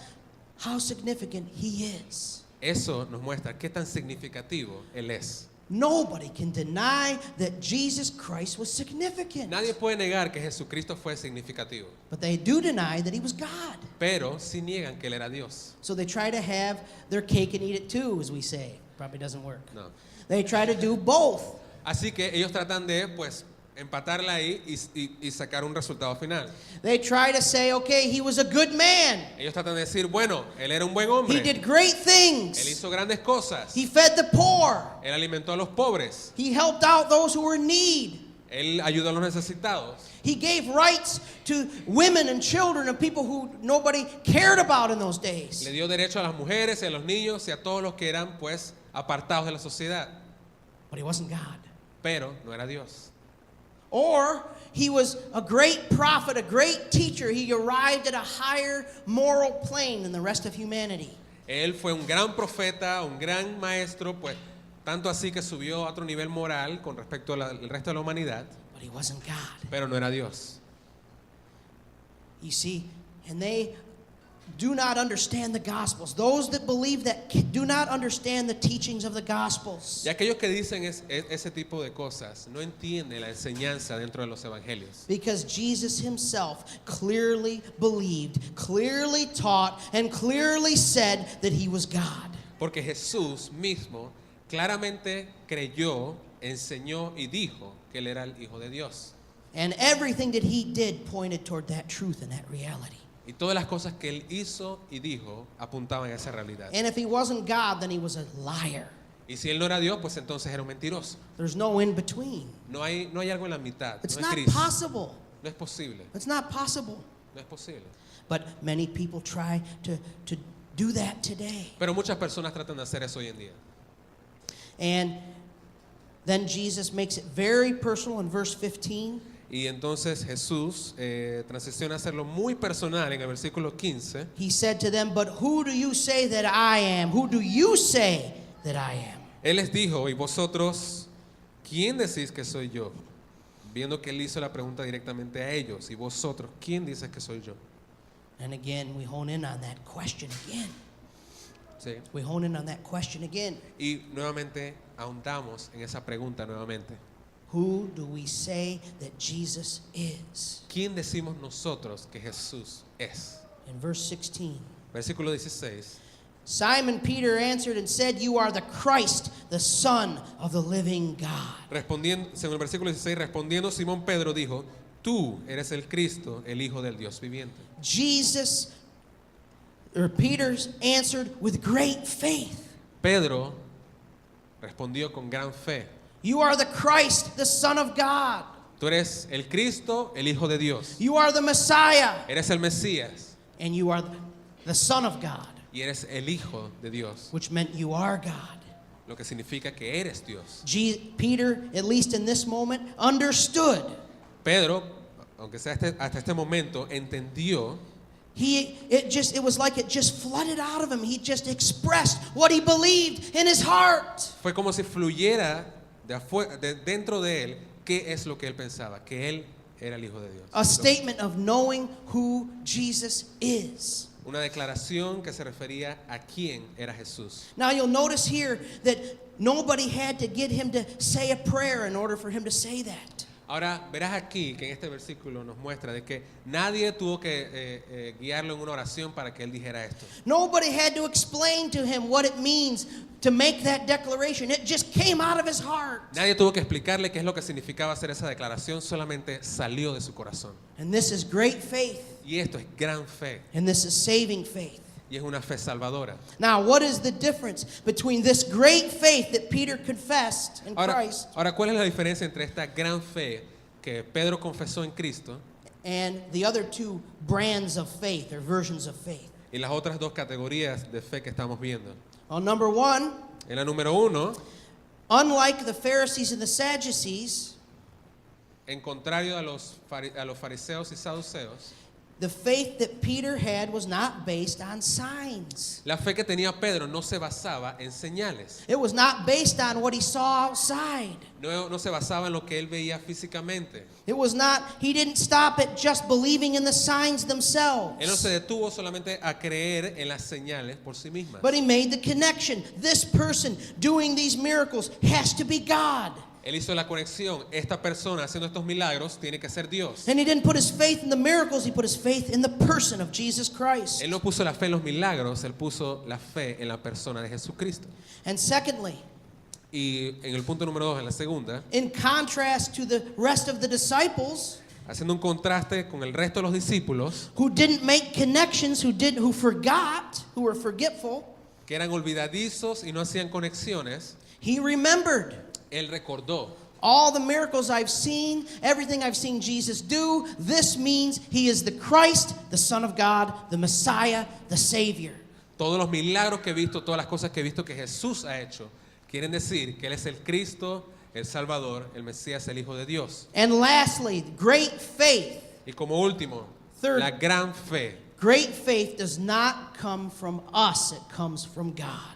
how significant he is. Eso nos muestra qué tan significativo él es. Nobody can deny that Jesus Christ was significant. Nadie puede negar que Jesucristo fue significativo, But they do deny that he was God. pero sí niegan que él era Dios. So they try to have their cake and eat it too, as we say. Probably doesn't work. No. They try to do both. Así que ellos tratan de pues empatarla ahí y sacar un resultado final. They try to say, okay, he was a good man. Ellos tratan de decir, bueno, él era un buen He hombre. did great Él things. hizo grandes cosas. He fed the poor. Él alimentó a los pobres. He helped out those who were in need. Él ayudó a los necesitados. He gave rights to women and children and people who nobody cared about in those days. Le dio derecho a las mujeres y a los niños y a todos los que eran pues apartados de la sociedad. But he wasn't God. Pero no era Dios. Or he was a great prophet, a great teacher. He arrived at a higher moral plane than the rest of humanity. Él fue un gran profeta, un gran maestro, pues tanto así que subió a otro nivel moral con respecto al resto de la humanidad, But he wasn't God. pero no era Dios. You see, and they do not understand the Gospels. Those that believe that do not understand the teachings of the Gospels. Y aquellos que dicen ese tipo de cosas no entienden la enseñanza dentro de los evangelios. Because Jesus himself clearly believed, clearly taught, and clearly said that he was God. Porque Jesús mismo claramente creyó, enseñó y dijo que él era el Hijo de Dios. And everything that he did pointed toward that truth and that reality. Y todas las cosas que él hizo y dijo apuntaban a esa realidad. And if he wasn't God, then he was a liar. Y si él no era Dios, pues entonces era un mentiroso. There's no in between. No hay algo en la mitad. It's No es not gris. possible. No es posible. It's not possible. No es posible. But many people try to do that today. Pero muchas personas tratan de hacer eso hoy en día. And then Jesus makes it very personal in verse 15. Y entonces Jesús transiciona a hacerlo muy personal en el versículo 15. He said to them, "But who do you say that I am? Who do you say that I am?" Él les dijo, y vosotros, ¿quién decís que soy yo? Viendo que él hizo la pregunta directamente a ellos. Y vosotros, ¿quién dices que soy yo? And again, we hone in on that question again. ¿Sí? We hone in on that question again. Y nuevamente ahondamos en esa pregunta nuevamente. Who do we say that Jesus is? ¿Quién decimos nosotros que Jesús es? In verse 16. Versículo 16. Simon Peter answered and said, "You are the Christ, the Son of the living God." Respondiendo, según el versículo 16, respondiendo Simón Pedro dijo, tú eres el Cristo, el Hijo del Dios viviente. Peter answered with great faith. Pedro respondió con gran fe. You are the Christ, the Son of God. Tú eres el Cristo, el Hijo de Dios. You are the Messiah, Eres el Mesías and you are the Son of God, y eres el Hijo de Dios, which meant you are God. lo que significa que eres Dios. Peter, at least in this moment, understood. Pedro, aunque sea hasta este momento, entendió. It was like it just flooded out of him. He just expressed what he believed in his heart. Fue como si fluyera dentro de él qué es lo que él pensaba, que él era el Hijo de Dios. A statement of knowing who Jesus is. Una declaración que se refería a quién era Jesús. Now you'll notice here that nobody had to get him to say a prayer in order for him to say that. Ahora verás aquí que en este versículo nos muestra de que nadie tuvo que guiarlo en una oración para que él dijera esto. Nobody had to explain to him what it means to make that declaration. It just came out of his heart. Nadie tuvo que explicarle qué es lo que significaba hacer esa declaración, solamente salió de su corazón. And this is great faith. Y esto es gran fe And this is saving faith. y es una fe salvadora. Now, what is the difference between this great faith that Peter confessed in Christ Ahora, ¿cuál es la diferencia entre esta gran fe que Pedro confesó en Cristo and the other two brands of faith or versions of faith? y las otras dos categorías de fe que estamos viendo? Well, number one, En la número 1, unlike the Pharisees and the Sadducees, en contrario a los fariseos y saduceos, the faith that Peter had was not based on signs. la fe que tenía Pedro no se basaba en señales. It was not based on what he saw outside. No se basaba en lo que él veía físicamente. It was not, he didn't stop at just believing in the signs Él no themselves. se detuvo solamente a creer en las señales por sí mismas. But he made the connection. This person doing these miracles has to be God. Él hizo la conexión. Esta persona haciendo estos milagros tiene que ser Dios. And he didn't put his faith in the miracles, he put his faith in the person of Jesus Christ. Él no puso la fe en los milagros, él puso la fe en la persona de Jesucristo. And secondly, Y en el punto número 2, en la segunda, in contrast to the rest of the disciples haciendo un contraste con el resto de los discípulos, who didn't make connections, who forgot, who were forgetful, que eran olvidadizos y no hacían conexiones, he remembered él recordó. all the miracles I've seen, everything I've seen Jesus do. This means he is the Christ, the Son of God, the Messiah, the Savior. Todos los milagros que he visto, todas las cosas que he visto que Jesús ha hecho, quieren decir que Él es el Cristo, el Salvador, el Mesías, el Hijo de Dios. And lastly, great faith. Y como último, Third. la gran fe. Great faith does not come from us, it comes from God.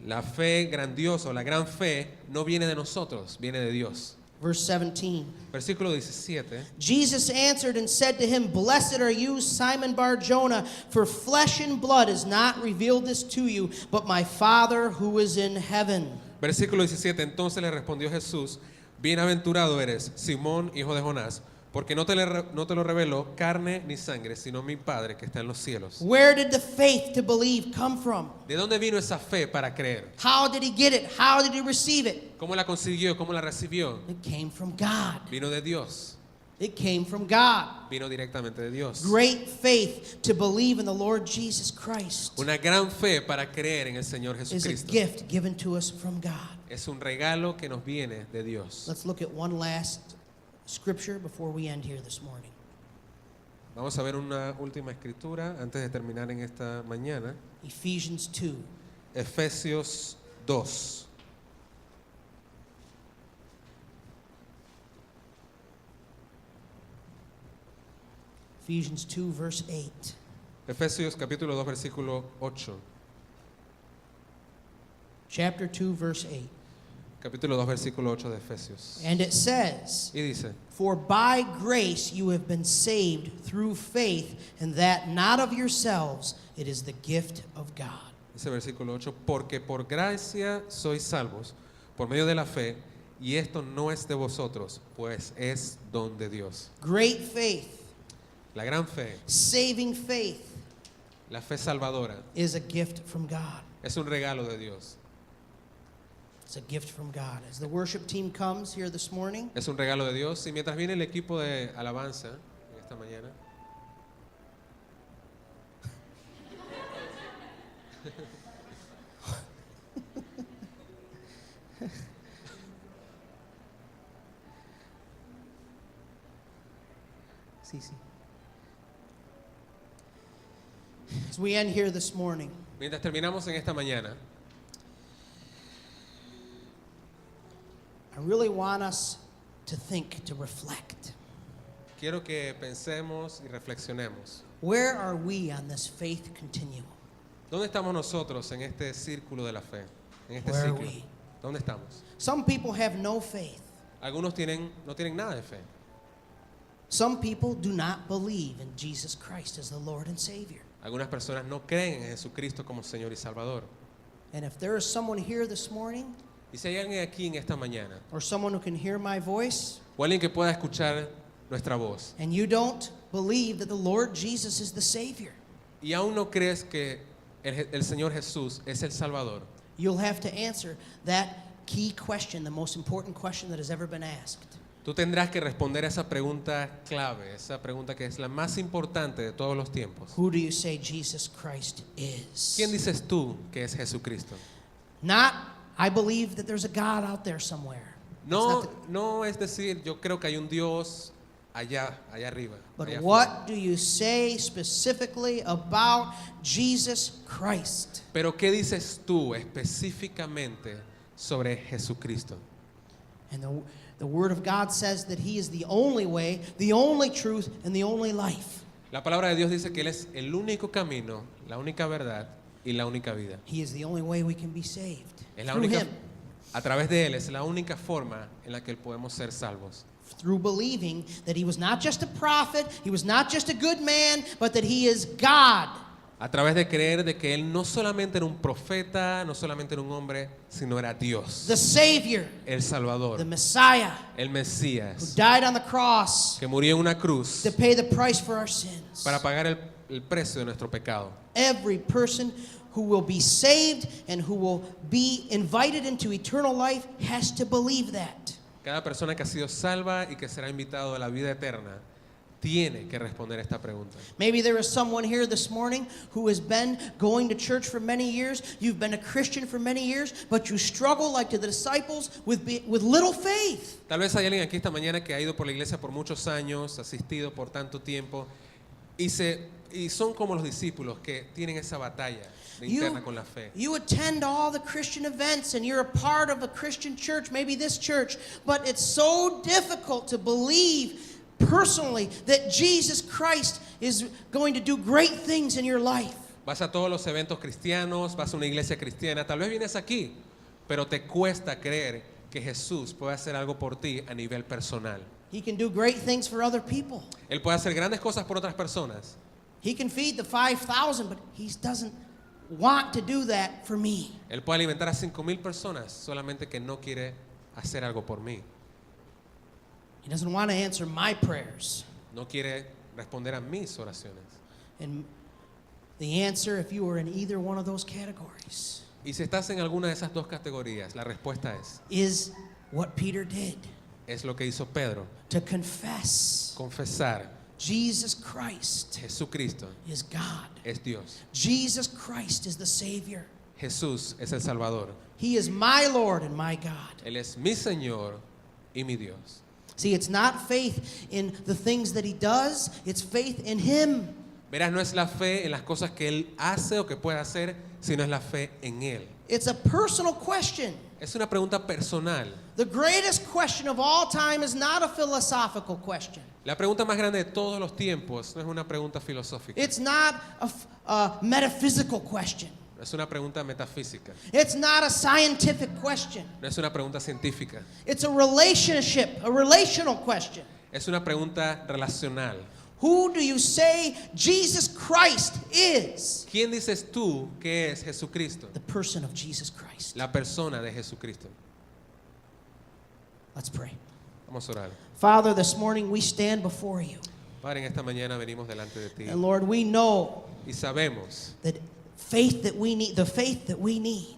La fe grandiosa o la gran fe no viene de nosotros, viene de Dios. Verse 17. Versículo 17. Jesus answered and said to him, Blessed are you, Simon Bar-Jonah, for flesh and blood has not revealed this to you, but my Father who is in heaven. Versículo 17. Entonces le respondió Jesús, bienaventurado eres, Simón, hijo de Jonás, porque no te lo reveló carne ni sangre, sino mi Padre que está en los cielos. Where did the faith to believe come from? ¿De dónde vino esa fe para creer? How did he get it? How did he receive it? ¿Cómo la consiguió? ¿Cómo la recibió? It came from God. Vino de Dios. It came from God. Vino directamente de Dios. Great faith to believe in the Lord Jesus Christ Una gran fe para creer en el Señor is a Jesucristo. gift given to us from God. Es un regalo que nos viene de Dios. Let's look at one last scripture before we end here this morning. Vamos a ver una última escritura antes de terminar en esta mañana. Ephesians 2. Efesios 2. Ephesians 2, verse 8. Efesios capítulo 2, versículo 8. Chapter 2, verse 8. Capítulo 2, versículo 8 de Efesios. And it says, Y dice, For by grace you have been saved through faith, and that not of yourselves, it is the gift of God. ese versículo 8, porque por gracia sois salvos, por medio de la fe, y esto no es de vosotros, pues es don de Dios. Great faith, La gran fe, saving faith, la fe salvadora, is a gift from God. es un regalo de Dios. It's a gift from God. As the worship team comes here this morning, Es un regalo de Dios. Y mientras viene el equipo de alabanza en esta mañana, sí. As we end here this morning, mientras terminamos en esta mañana, I really want us to think, to reflect. quiero que pensemos y reflexionemos. Where are we on this faith continuum? ¿Dónde estamos nosotros en este círculo de la fe? En este Where are ciclo. we? ¿Dónde estamos? Some people have no faith. Algunos no tienen nada de fe. Some people do not believe in Jesus Christ as the Lord and Savior. Algunas personas no creen en Jesucristo como Señor y Salvador. And if there is someone here this morning, Y si hay alguien aquí en esta mañana, or someone who can hear my voice, o alguien que pueda escuchar nuestra voz, and you don't believe that the Lord Jesus is the Savior, y aún no crees que el Señor Jesús es el Salvador, you'll have to answer that key question, the most important question that has ever been asked. tú tendrás que responder a esa pregunta clave, esa pregunta que es la más importante de todos los tiempos. Who do you say Jesus Christ is? ¿Quién dices tú que es Jesucristo? Not, I believe that there's a God out there somewhere. That's not No es decir, yo creo que hay un Dios allá arriba. But allá afuera. what do you say specifically about Jesus Christ? Pero ¿qué dices tú específicamente sobre Jesucristo? And the Word of God says that He is the only way, the only truth, and the only life. La palabra de Dios dice que Él es el único camino, la única verdad y la única vida. He is the only way we can be saved. Es la Through única, Him, a través de Él es la única forma en la que podemos ser salvos. through believing that He was not just a prophet, He was not just a good man, but that He is God. A través de creer de que Él no solamente era un profeta, no solamente era un hombre, sino era Dios, The Savior, el Salvador, the Messiah, el who Mesías, died on the cross que murió en una cruz to pay the price for our sins. para pagar el precio de nuestro pecado. Every person who will be saved and who will be invited into eternal life has to believe that. Cada persona que ha sido salva y que será invitado a la vida eterna tiene que responder esta pregunta. Maybe there is someone here this morning who has been going to church for many years. You've been a Christian for many years, but you struggle like the disciples with little faith. Tal vez hay alguien aquí esta mañana que ha ido por la iglesia por muchos años, asistido por tanto tiempo y son como los discípulos que tienen esa batalla interna con la fe. You attend all the Christian events and you're a part of a Christian church, maybe this church, but it's so difficult to believe personally that Jesus Christ is going to do great things in your life. Vas a todos los eventos cristianos, vas a una iglesia cristiana, tal vez vienes aquí, pero te cuesta creer que Jesús puede hacer algo por ti a nivel personal. He can do great things for other people. Él puede hacer grandes cosas por otras personas. He can feed the 5,000, but he doesn't want to do that for me. Él puede alimentar a 5,000 personas, solamente que no quiere hacer algo por mí. He doesn't want to answer my prayers. No quiere responder a mis oraciones. And the answer, if you are in either one of those categories, Y si estás en alguna de esas dos categorías, la respuesta is what Peter did, es lo que hizo Pedro, to confess confesar Jesus Christ Jesucristo is God. es Dios. Jesus Christ is the Savior. Jesús es el Salvador. He is my Lord and my God. Él es mi Señor y mi Dios. See, it's not faith in the things that he does, it's faith in him. Verás, no es la fe en las cosas que Él hace o que puede hacer, sino es la fe en Él. It's a personal question. Es una pregunta personal. The greatest question of all time is not a philosophical question. La pregunta más grande de todos los tiempos no es una pregunta filosófica, It's not a metaphysical question. no es una pregunta metafísica, It's not a scientific question. no es una pregunta científica, It's a relational question. es una pregunta relacional. Who do you say Jesus Christ is? ¿Quién dices tú que es Jesucristo? The person of Jesus Christ. La persona de Jesucristo. Let's pray. Vamos a orar. Father, this morning we stand before you. Padre, en esta mañana venimos delante de ti And Lord, we know y sabemos that faith that we need, the faith that we need,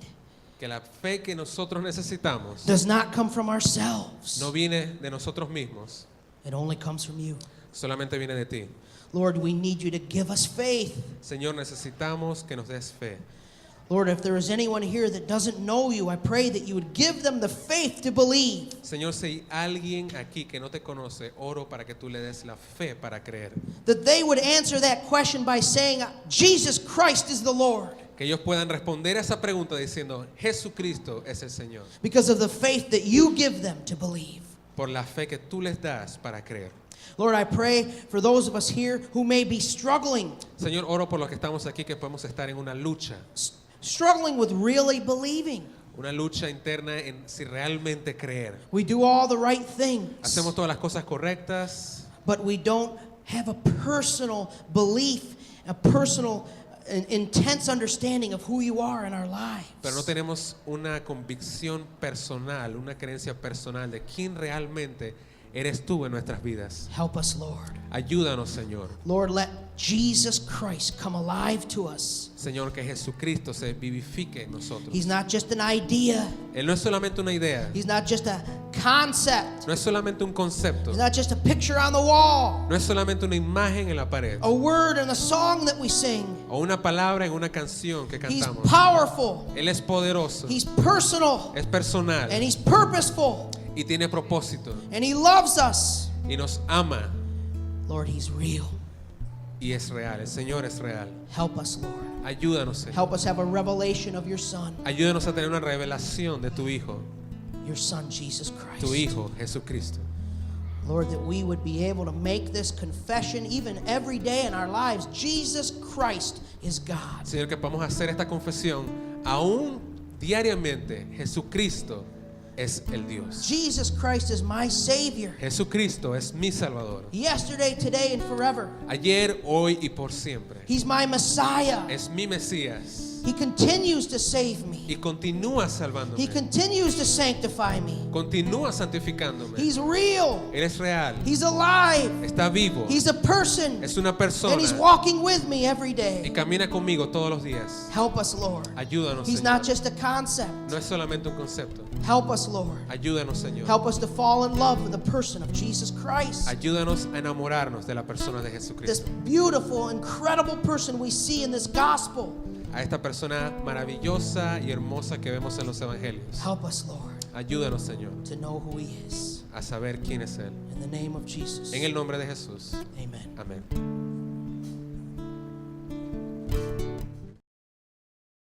que la fe que nosotros necesitamos does not come from ourselves. no viene de nosotros mismos, It only comes from you. solamente viene de ti. Lord, we need you to give us faith. Señor, necesitamos que nos des fe. Lord, if there is anyone here that doesn't know you, I pray that you would give them the faith to believe. Señor, si hay alguien aquí que no te conoce, oro para que tú le des la fe para creer. That they would answer that question by saying, Jesus Christ is the Lord. Que ellos puedan responder a esa pregunta diciendo, Jesucristo es el Señor. Because of the faith that you give them to believe. Por la fe que tú les das para creer. Lord, I pray for those of us here who may be struggling Señor, oro por los que estamos aquí que podemos estar en una lucha with really believing. una lucha interna en si realmente creer. We do all the right things, Hacemos todas las cosas correctas, but we don't have a personal belief, a personal intense understanding of who you are in our lives. pero no tenemos una convicción personal, una creencia personal de quién realmente eres tú en nuestras vidas. Help us, Lord. Ayúdanos, Señor. Lord, let Jesus Christ come alive to us. Señor, que Jesucristo se vivifique en nosotros. He's not just an idea. Él no es solamente una idea, He's not just a concept. no es solamente un concepto, He's not just a picture on the wall. no es solamente una imagen en la pared A word in a song that we sing. o una palabra en una canción que He's cantamos. powerful. Él es poderoso, He's personal. es personal And he's purposeful. y tiene propósito And he loves us. y nos ama Lord, he's real. y es real. El Señor es real. Help us, Lord. Ayúdanos, Señor. Help us have a revelation of your Son, Ayúdanos a tener una revelación de tu Hijo, your Son, Jesus Christ. tu Hijo Jesucristo. Lord, that we would be able to make this confession even every day in our lives. Jesus Christ is God. Señor, que podamos hacer esta confesión aún diariamente. Jesucristo es el Dios. Jesus Christ is my Savior. Jesucristo es mi Salvador. Yesterday, today, and forever. Ayer, hoy y por siempre. He's my Messiah. Es mi Mesías. He continues to save me. y continúa salvándome. He continues to sanctify me. Continúa santificándome. He's real. Él es real, He's alive. está vivo, He's a person. es una And persona He's walking with me every y day. camina conmigo todos los días. Help us, Lord. Ayúdanos, He's Señor. not just a concept. No es solamente un concepto. Help us, Lord. Ayúdanos, Señor. Help us to fall in love with the person of Jesus Christ. Ayúdanos a enamorarnos de la persona de This Jesucristo. beautiful, incredible person we see in this gospel. A esta persona maravillosa y hermosa que vemos en los evangelios. Help us, Lord, Ayúdanos, Señor, to know who He is. a saber quién es Él. In the name of Jesus. En el nombre de Jesús. Amen. Amén.